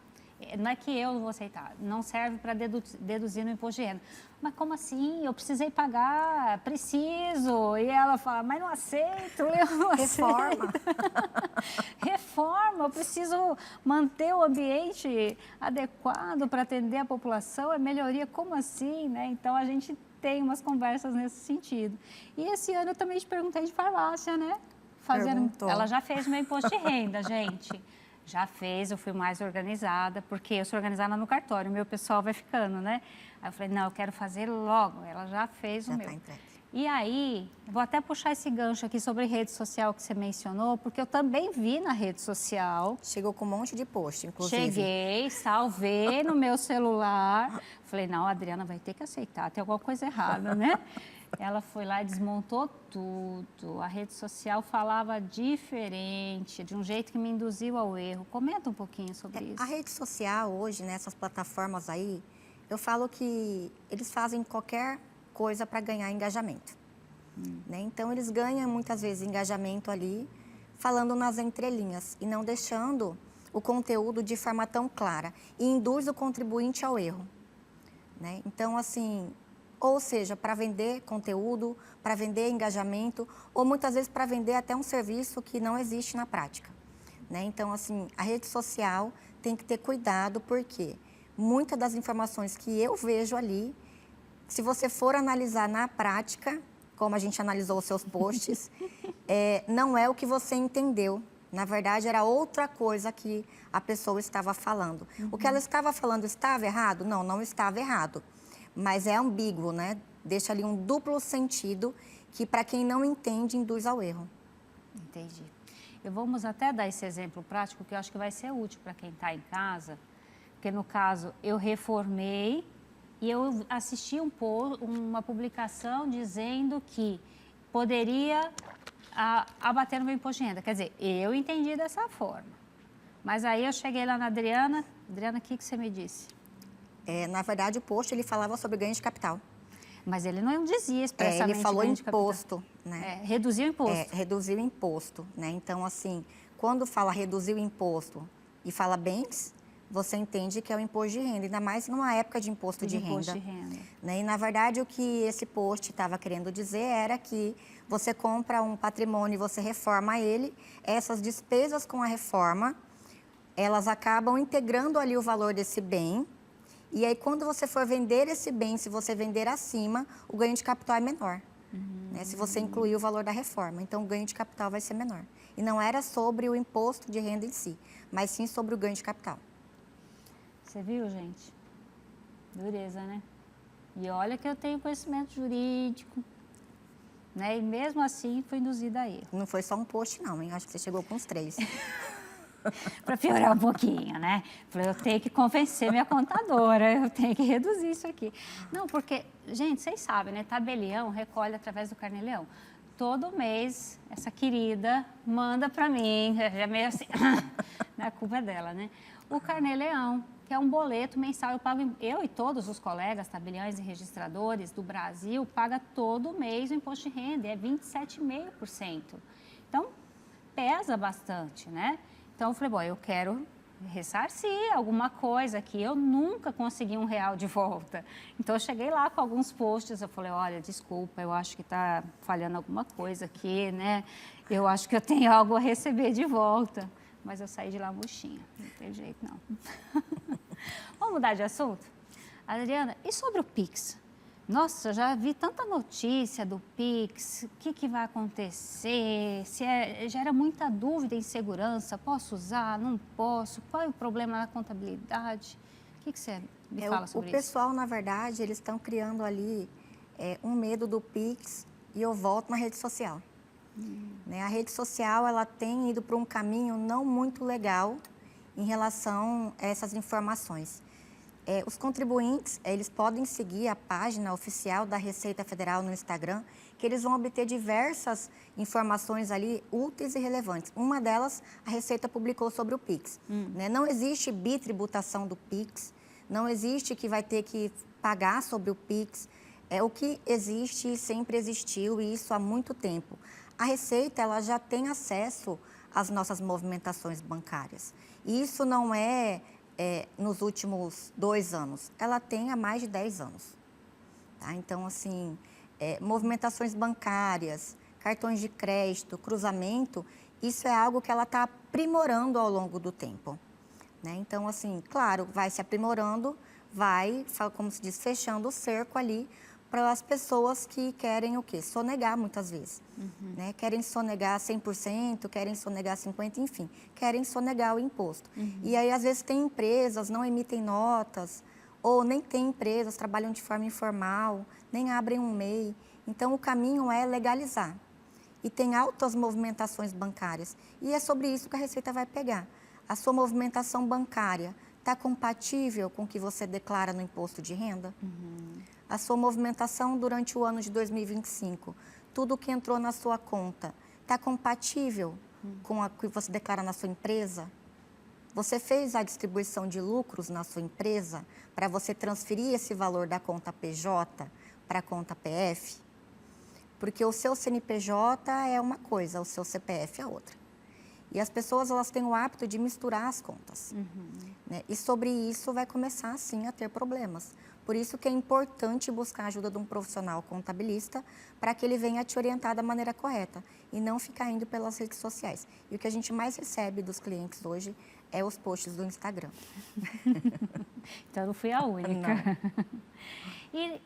Não é que eu não vou aceitar, não serve para deduzir no imposto de renda. Mas como assim? Eu precisei pagar, preciso. E ela fala, mas não aceito, eu não aceito. Reforma. Reforma, eu preciso manter o ambiente adequado para atender a população, é melhoria, como assim, né? Então, a gente tem umas conversas nesse sentido. E esse ano eu também te perguntei de farmácia, né? Perguntou. Ela já fez meu imposto de renda, gente. Já fez, eu fui mais organizada, porque eu sou organizada no cartório, o meu pessoal vai ficando, né? Aí eu falei, não, eu quero fazer logo. Ela já fez o meu. Já está entregue. E aí, vou até puxar esse gancho aqui sobre rede social que você mencionou, porque eu também vi na rede social. Chegou com um monte de post, inclusive. Cheguei, salvei no meu celular. Falei, não, a Adriana vai ter que aceitar, tem alguma coisa errada, né? Ela foi lá e desmontou tudo. A rede social falava diferente, de um jeito que me induziu ao erro. Comenta um pouquinho sobre isso. A rede social hoje, nessas plataformas aí, eu falo que eles fazem qualquer coisa para ganhar engajamento. Né? Então, eles ganham muitas vezes engajamento ali, falando nas entrelinhas e não deixando o conteúdo de forma tão clara. E induz o contribuinte ao erro. Né? Então, assim, ou seja, para vender conteúdo, para vender engajamento, ou muitas vezes para vender até um serviço que não existe na prática. Né? Então, assim, a rede social tem que ter cuidado, porque muitas das informações que eu vejo ali, se você for analisar na prática, como a gente analisou os seus posts, não é o que você entendeu. Na verdade, era outra coisa que a pessoa estava falando. O que ela estava falando estava errado? Não, não estava errado. Mas é ambíguo, né? Deixa ali um duplo sentido que, para quem não entende, induz ao erro. Entendi. Vamos até dar esse exemplo prático, que eu acho que vai ser útil para quem está em casa. Porque, no caso, eu reformei e eu assisti uma publicação dizendo que poderia abater no meu imposto de renda. Quer dizer, eu entendi dessa forma. Mas aí eu cheguei lá na Adriana. Adriana, o que você me disse? Na verdade, o post ele falava sobre ganho de capital. Mas ele não dizia expressamente ele falou ganho de capital. imposto, né? Reduzir o imposto. Reduzir o imposto, né? Então, assim, quando fala reduzir o imposto e fala bens, você entende que é o imposto de renda, ainda mais numa época de imposto de renda. Né? E, na verdade, o que esse post estava querendo dizer era que você compra um patrimônio e você reforma ele, essas despesas com a reforma, elas acabam integrando ali o valor desse bem, e aí quando você for vender esse bem, se você vender acima, o ganho de capital é menor, né? Se você incluir o valor da reforma, então o ganho de capital vai ser menor. E não era sobre o imposto de renda em si, mas sim sobre o ganho de capital. Você viu, gente? Dureza, né? E olha que eu tenho conhecimento jurídico, né? E mesmo assim foi induzida a erro. Não foi só um post, não, hein? Acho que você chegou com uns 3. Para piorar um pouquinho, né? Falei, eu tenho que convencer minha contadora, eu tenho que reduzir isso aqui. Não, porque, gente, vocês sabem, né? Tabelião recolhe através do Carnê-Leão. Todo mês, essa querida manda para mim, é meio assim, a culpa é dela, né? O Carnê-Leão, que é um boleto mensal, eu e todos os colegas tabeliães e registradores do Brasil, paga todo mês o imposto de renda, é 27,5%. Então, pesa bastante, né? Então, eu falei, bom, eu quero ressarcir alguma coisa que eu nunca consegui R$1 de volta. Então, eu cheguei lá com alguns posts, eu falei, olha, desculpa, eu acho que está falhando alguma coisa aqui, né? Eu acho que eu tenho algo a receber de volta. Mas eu saí de lá murchinha, não tem jeito não. Vamos mudar de assunto? Adriana, e sobre o Pix? Nossa, eu já vi tanta notícia do Pix, o que vai acontecer, gera muita dúvida e insegurança, posso usar, não posso, qual é o problema na contabilidade? O que você me fala sobre isso? O pessoal, na verdade, eles estão criando ali um medo do Pix e eu volto na rede social. Né? A rede social, ela tem ido para um caminho não muito legal em relação a essas informações. Os contribuintes, eles podem seguir a página oficial da Receita Federal no Instagram, que eles vão obter diversas informações ali úteis e relevantes. Uma delas, a Receita publicou sobre o Pix. Né? Não existe bitributação do Pix, não existe que vai ter que pagar sobre o Pix. O que existe sempre existiu, e isso há muito tempo. A Receita, ela já tem acesso às nossas movimentações bancárias. E isso não nos últimos 2 anos, ela tem há mais de 10 anos. Tá? Então, assim, movimentações bancárias, cartões de crédito, cruzamento, isso é algo que ela está aprimorando ao longo do tempo. Né? Então, assim, claro, vai se aprimorando, vai, como se diz, fechando o cerco ali para as pessoas que querem o quê? Sonegar, muitas vezes. Né? Querem sonegar 100%, querem sonegar 50%, enfim, querem sonegar o imposto. E aí, às vezes, tem empresas, não emitem notas, ou nem tem empresas, trabalham de forma informal, nem abrem um MEI. Então, o caminho é legalizar. E tem altas movimentações bancárias. E é sobre isso que a Receita vai pegar. A sua movimentação bancária está compatível com o que você declara no imposto de renda? A sua movimentação durante o ano de 2025, tudo que entrou na sua conta, está compatível com o que você declara na sua empresa? Você fez a distribuição de lucros na sua empresa para você transferir esse valor da conta PJ para a conta PF? Porque o seu CNPJ é uma coisa, o seu CPF é outra. E as pessoas, elas têm o hábito de misturar as contas. Né? E sobre isso vai começar, sim, a ter problemas. Por isso que é importante buscar a ajuda de um profissional contabilista para que ele venha te orientar da maneira correta e não ficar indo pelas redes sociais. E o que a gente mais recebe dos clientes hoje é os posts do Instagram. Então, eu não fui a única.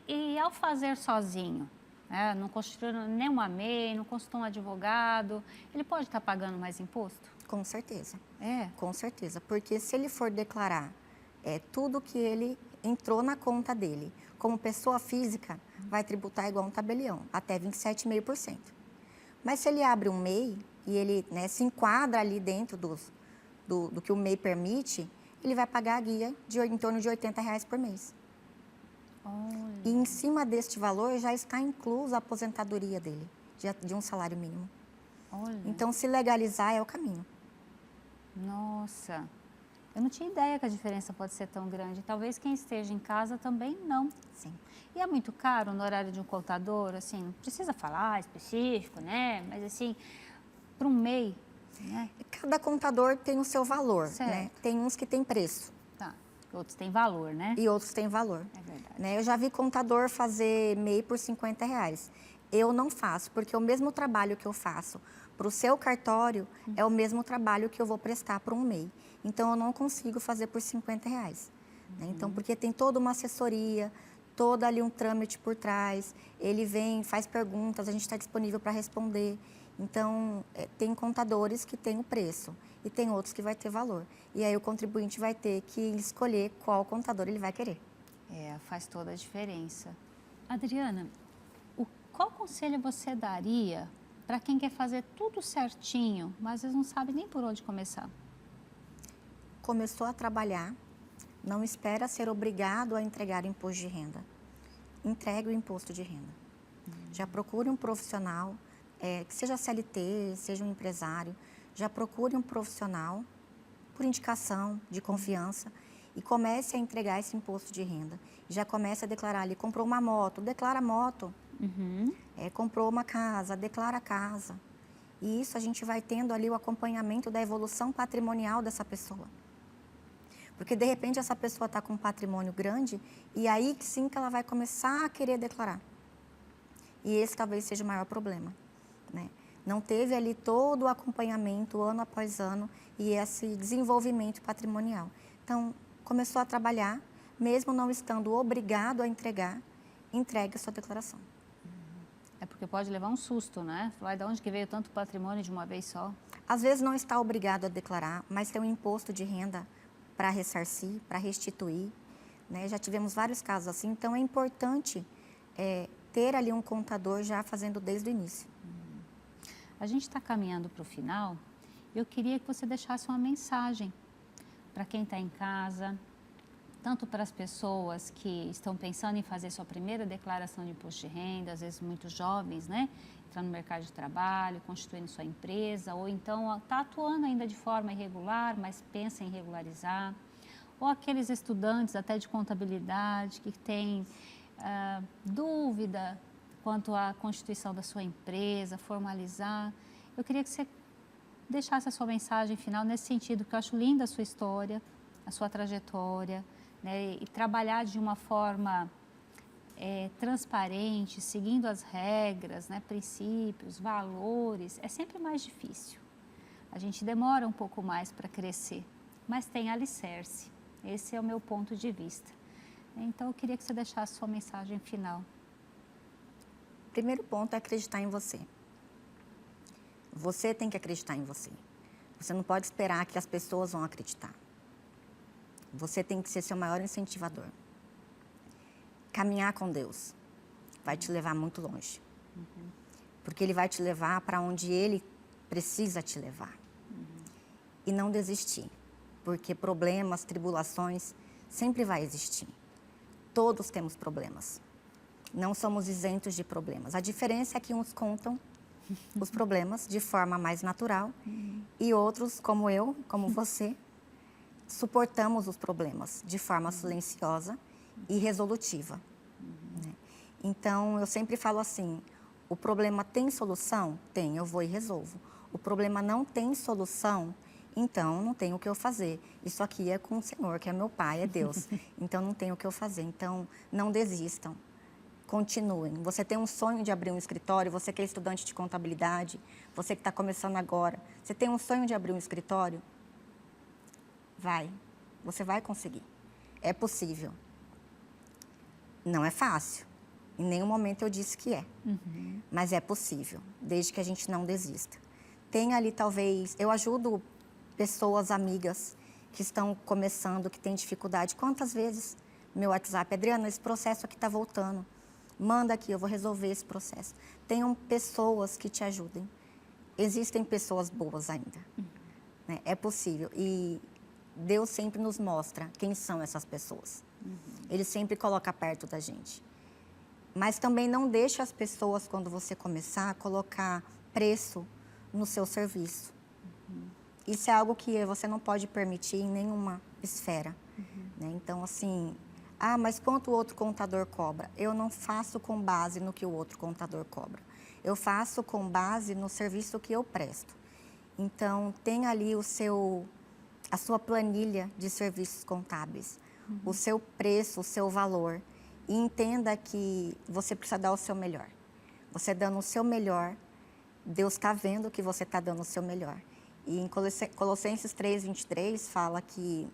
E ao fazer sozinho, né, não constituindo nenhuma MEI, não constituindo um advogado, ele pode estar pagando mais imposto? Com certeza. É? Com certeza, porque se ele for declarar tudo que ele entrou na conta dele, como pessoa física, vai tributar igual um tabelião, até 27,5%. Mas se ele abre um MEI e ele, né, se enquadra ali dentro do que o MEI permite, ele vai pagar a guia em torno de R$80 por mês. Olha. E em cima deste valor já está inclusa a aposentadoria dele, de um salário mínimo. Olha. Então, se legalizar é o caminho. Nossa, eu não tinha ideia que a diferença pode ser tão grande. Talvez quem esteja em casa também não. Sim. E é muito caro no horário de um contador, assim, não precisa falar específico, né? Mas assim, para um MEI, né? Cada contador tem o seu valor, Certo. né? Tem uns que tem preço. Tá, outros têm valor, né? E outros têm valor. É verdade. Né? Eu já vi contador fazer MEI por R$50. Eu não faço, porque o mesmo trabalho que eu faço para o seu cartório é o mesmo trabalho que eu vou prestar para um MEI. Então, eu não consigo fazer por R$50. Né? Então, porque tem toda uma assessoria, todo ali um trâmite por trás. Ele vem, faz perguntas, a gente está disponível para responder. Então, tem contadores que têm o preço e tem outros que vai ter valor. E aí, o contribuinte vai ter que escolher qual contador ele vai querer. Faz toda a diferença. Adriana, qual conselho você daria para quem quer fazer tudo certinho, mas às vezes não sabe nem por onde começar? Começou a trabalhar, não espera ser obrigado a entregar o imposto de renda. Entregue o imposto de renda. Já procure um profissional, que seja CLT, seja um empresário, já procure um profissional por indicação, de confiança, e comece a entregar esse imposto de renda. Já comece a declarar ali, comprou uma moto, declara a moto. Comprou uma casa, declara a casa. E isso a gente vai tendo ali o acompanhamento da evolução patrimonial dessa pessoa. Porque, de repente, essa pessoa está com um patrimônio grande e aí sim que ela vai começar a querer declarar. E esse talvez seja o maior problema, né? Não teve ali todo o acompanhamento, ano após ano, e esse desenvolvimento patrimonial. Então, começou a trabalhar, mesmo não estando obrigado a entregar, entregue a sua declaração. É porque pode levar um susto, né? Falar, de onde que veio tanto patrimônio de uma vez só? Às vezes não está obrigado a declarar, mas tem um imposto de renda para ressarcir, para restituir, né? Já tivemos vários casos assim, então é importante ter ali um contador já fazendo desde o início. A gente está caminhando para o final. Eu queria que você deixasse uma mensagem para quem está em casa, tanto para as pessoas que estão pensando em fazer sua primeira declaração de imposto de renda, às vezes muito jovens, né? Entrando no mercado de trabalho, constituindo sua empresa, ou então está atuando ainda de forma irregular, mas pensa em regularizar, ou aqueles estudantes até de contabilidade que têm dúvida quanto à constituição da sua empresa, formalizar. Eu queria que você deixasse a sua mensagem final nesse sentido, que eu acho linda a sua história, a sua trajetória, né? E trabalhar de uma forma transparente, seguindo as regras, né? Princípios, valores, é sempre mais difícil. A gente demora um pouco mais para crescer, mas tem alicerce. Esse é o meu ponto de vista. Então, eu queria que você deixasse a sua mensagem final. O primeiro ponto é acreditar em você. Você tem que acreditar em você. Você não pode esperar que as pessoas vão acreditar. Você tem que ser seu maior incentivador. Caminhar com Deus vai te levar muito longe. Porque Ele vai te levar para onde Ele precisa te levar. E não desistir. Porque problemas, tribulações, sempre vai existir. Todos temos problemas. Não somos isentos de problemas. A diferença é que uns contam os problemas de forma mais natural e outros, como eu, como você, suportamos os problemas de forma silenciosa e resolutiva. Né? Então, eu sempre falo assim, o problema tem solução? Tem, eu vou e resolvo. O problema não tem solução? Então, não tem o que eu fazer. Isso aqui é com o Senhor, que é meu Pai, é Deus. Então, não tem o que eu fazer. Então, não desistam. Continuem. Você tem um sonho de abrir um escritório, você que é estudante de contabilidade, você que está começando agora, você tem um sonho de abrir um escritório? Vai. Você vai conseguir. É possível. Não é fácil. Em nenhum momento eu disse que é. Mas é possível, desde que a gente não desista. Tem ali, talvez, eu ajudo pessoas, amigas, que estão começando, que têm dificuldade. Quantas vezes meu WhatsApp, Adriana, esse processo aqui está voltando. Manda aqui, eu vou resolver esse processo. Tenham pessoas que te ajudem. Existem pessoas boas ainda. Né? É possível. E Deus sempre nos mostra quem são essas pessoas. Ele sempre coloca perto da gente. Mas também não deixe as pessoas, quando você começar, a colocar preço no seu serviço. Isso é algo que você não pode permitir em nenhuma esfera. Né? Então, assim... Ah, mas quanto o outro contador cobra? Eu não faço com base no que o outro contador cobra. Eu faço com base no serviço que eu presto. Então, tem ali a sua planilha de serviços contábeis, o seu preço, o seu valor. E entenda que você precisa dar o seu melhor. Você dando o seu melhor, Deus está vendo que você está dando o seu melhor. E em Colossenses 3:23 fala que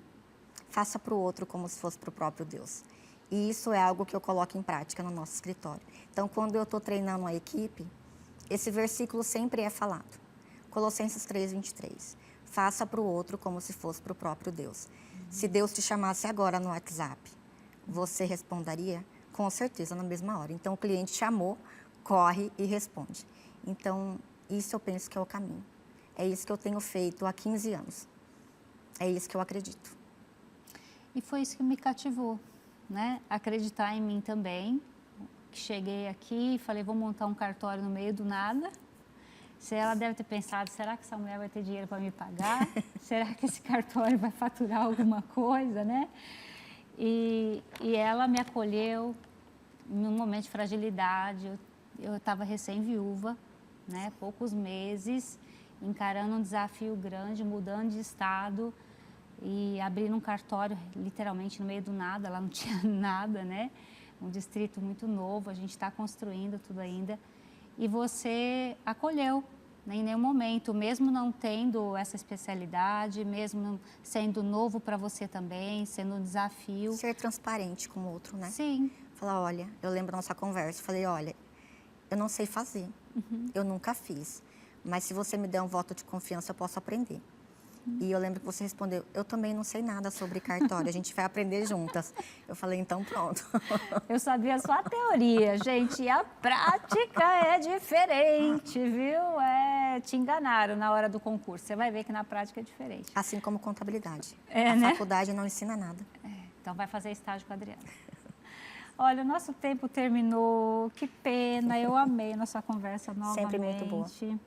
faça para o outro como se fosse para o próprio Deus. E isso é algo que eu coloco em prática no nosso escritório. Então, quando eu estou treinando a equipe, esse versículo sempre é falado. Colossenses 3:23. Faça para o outro como se fosse para o próprio Deus. Se Deus te chamasse agora no WhatsApp, você responderia? Com certeza, na mesma hora. Então, o cliente chamou, corre e responde. Então, isso eu penso que é o caminho. É isso que eu tenho feito há 15 anos. É isso que eu acredito. E foi isso que me cativou, né? Acreditar em mim também. Cheguei aqui e falei, vou montar um cartório no meio do nada. Ela deve ter pensado, será que essa mulher vai ter dinheiro para me pagar? Será que esse cartório vai faturar alguma coisa, né? E ela me acolheu num momento de fragilidade. Eu estava recém-viúva, né? Poucos meses, encarando um desafio grande, mudando de estado. e abrir um cartório literalmente no meio do nada, lá não tinha nada, né? Um distrito muito novo, a gente está construindo tudo ainda. E você acolheu, né, em nenhum momento, mesmo não tendo essa especialidade, mesmo sendo novo para você também, sendo um desafio. Ser transparente com o outro, né? Sim. Falar, olha, eu lembro da nossa conversa, falei, olha, eu não sei fazer, eu nunca fiz, mas se você me der um voto de confiança, eu posso aprender. E eu lembro que você respondeu, eu também não sei nada sobre cartório, a gente vai aprender juntas. Eu falei, então pronto. Eu sabia só a teoria, gente, e a prática é diferente, viu? Te enganaram na hora do concurso, você vai ver que na prática é diferente. Assim como contabilidade. A faculdade não ensina nada. Então vai fazer estágio com a Adriana. Olha, o nosso tempo terminou, que pena, eu amei a nossa conversa novamente. Sempre muito boa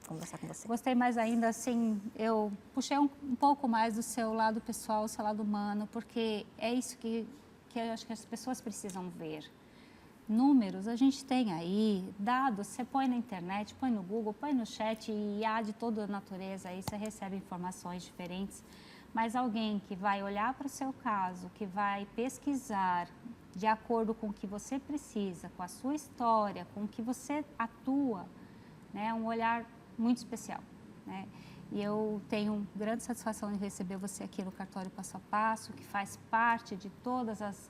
conversar com você. Gostei mais ainda, assim, eu puxei um pouco mais do seu lado pessoal, do seu lado humano, porque é isso que eu acho que as pessoas precisam ver. Números a gente tem aí, dados, você põe na internet, põe no Google, põe no chat e há de toda a natureza aí, você recebe informações diferentes. Mas alguém que vai olhar para o seu caso, que vai pesquisar de acordo com o que você precisa, com a sua história, com o que você atua, né? É um olhar muito especial, né? E eu tenho grande satisfação em receber você aqui no Cartório Passo a Passo, que faz parte de todas as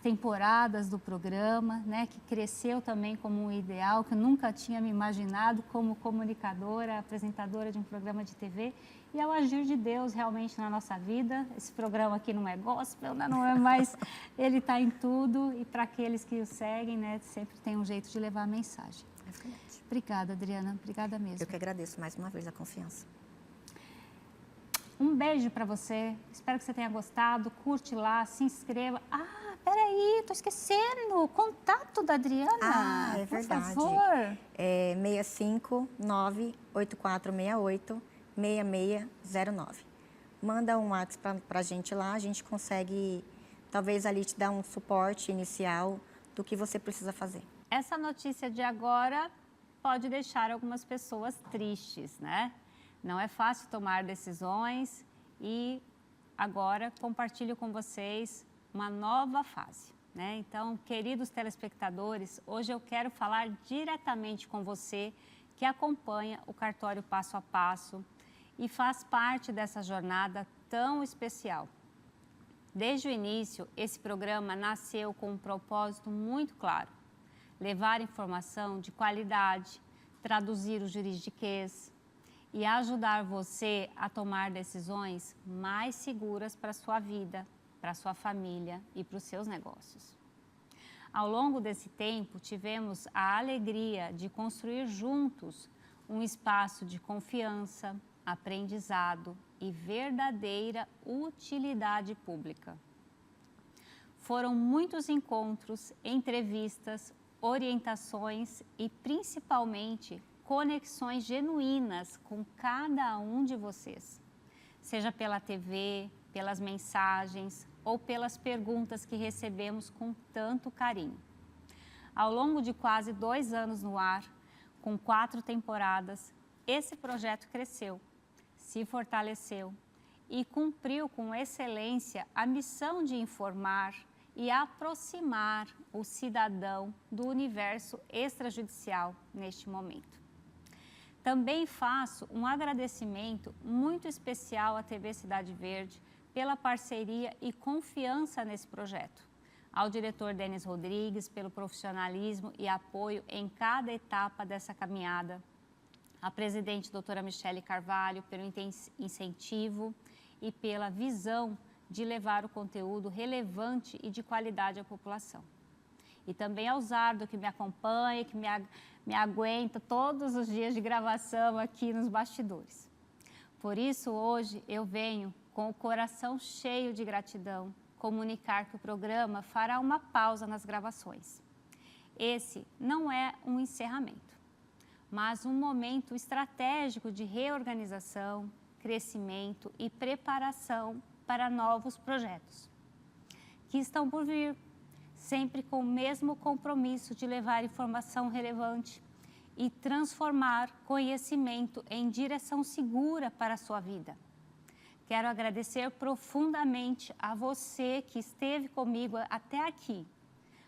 temporadas do programa, né? Que cresceu também como um ideal, que eu nunca tinha me imaginado como comunicadora, apresentadora de um programa de TV. E ao agir de Deus realmente na nossa vida, esse programa aqui não é gospel, não é mais, ele está em tudo e para aqueles que o seguem, né, sempre tem um jeito de levar a mensagem. É verdade. Obrigada, Adriana, obrigada mesmo. Eu que agradeço mais uma vez a confiança. Um beijo para você, espero que você tenha gostado, curte lá, se inscreva. Ah, peraí, tô esquecendo, o contato da Adriana. Ah, é verdade. Por favor. É 659-8468-6609. Manda um WhatsApp para a gente lá, a gente consegue, talvez ali te dar um suporte inicial do que você precisa fazer. Essa notícia de agora pode deixar algumas pessoas tristes, né? Não é fácil tomar decisões e agora compartilho com vocês uma nova fase, né? Então, queridos telespectadores, hoje eu quero falar diretamente com você que acompanha o Cartório Passo a Passo e faz parte dessa jornada tão especial. Desde o início, esse programa nasceu com um propósito muito claro: levar informação de qualidade, traduzir o juridiquês e ajudar você a tomar decisões mais seguras para a sua vida, para a sua família e para os seus negócios. Ao longo desse tempo, tivemos a alegria de construir juntos um espaço de confiança, aprendizado e verdadeira utilidade pública. Foram muitos encontros, entrevistas, orientações e, principalmente, conexões genuínas com cada um de vocês, seja pela TV, pelas mensagens ou pelas perguntas que recebemos com tanto carinho. Ao longo de quase 2 anos no ar, com 4 temporadas, esse projeto cresceu, se fortaleceu e cumpriu com excelência a missão de informar e aproximar o cidadão do universo extrajudicial neste momento. Também faço um agradecimento muito especial à TV Cidade Verde pela parceria e confiança nesse projeto, ao diretor Denis Rodrigues pelo profissionalismo e apoio em cada etapa dessa caminhada, à presidente doutora Michele Carvalho pelo incentivo e pela visão de levar o conteúdo relevante e de qualidade à população. E também ao Zardo, que me acompanha, que me aguenta todos os dias de gravação aqui nos bastidores. Por isso, hoje, eu venho com o coração cheio de gratidão comunicar que o programa fará uma pausa nas gravações. Esse não é um encerramento, mas um momento estratégico de reorganização, crescimento e preparação para novos projetos que estão por vir, sempre com o mesmo compromisso de levar informação relevante e transformar conhecimento em direção segura para a sua vida. Quero agradecer profundamente a você que esteve comigo até aqui.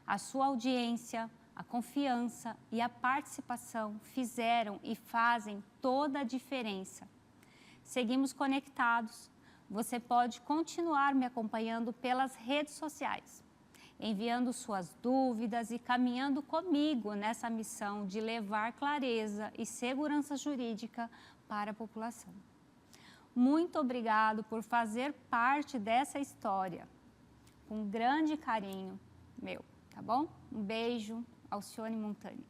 A sua audiência, a confiança e a participação fizeram e fazem toda a diferença. Seguimos conectados. Você pode continuar me acompanhando pelas redes sociais, enviando suas dúvidas e caminhando comigo nessa missão de levar clareza e segurança jurídica para a população. Muito obrigado por fazer parte dessa história. Com grande carinho meu, tá bom? Um beijo, Alcione Montani.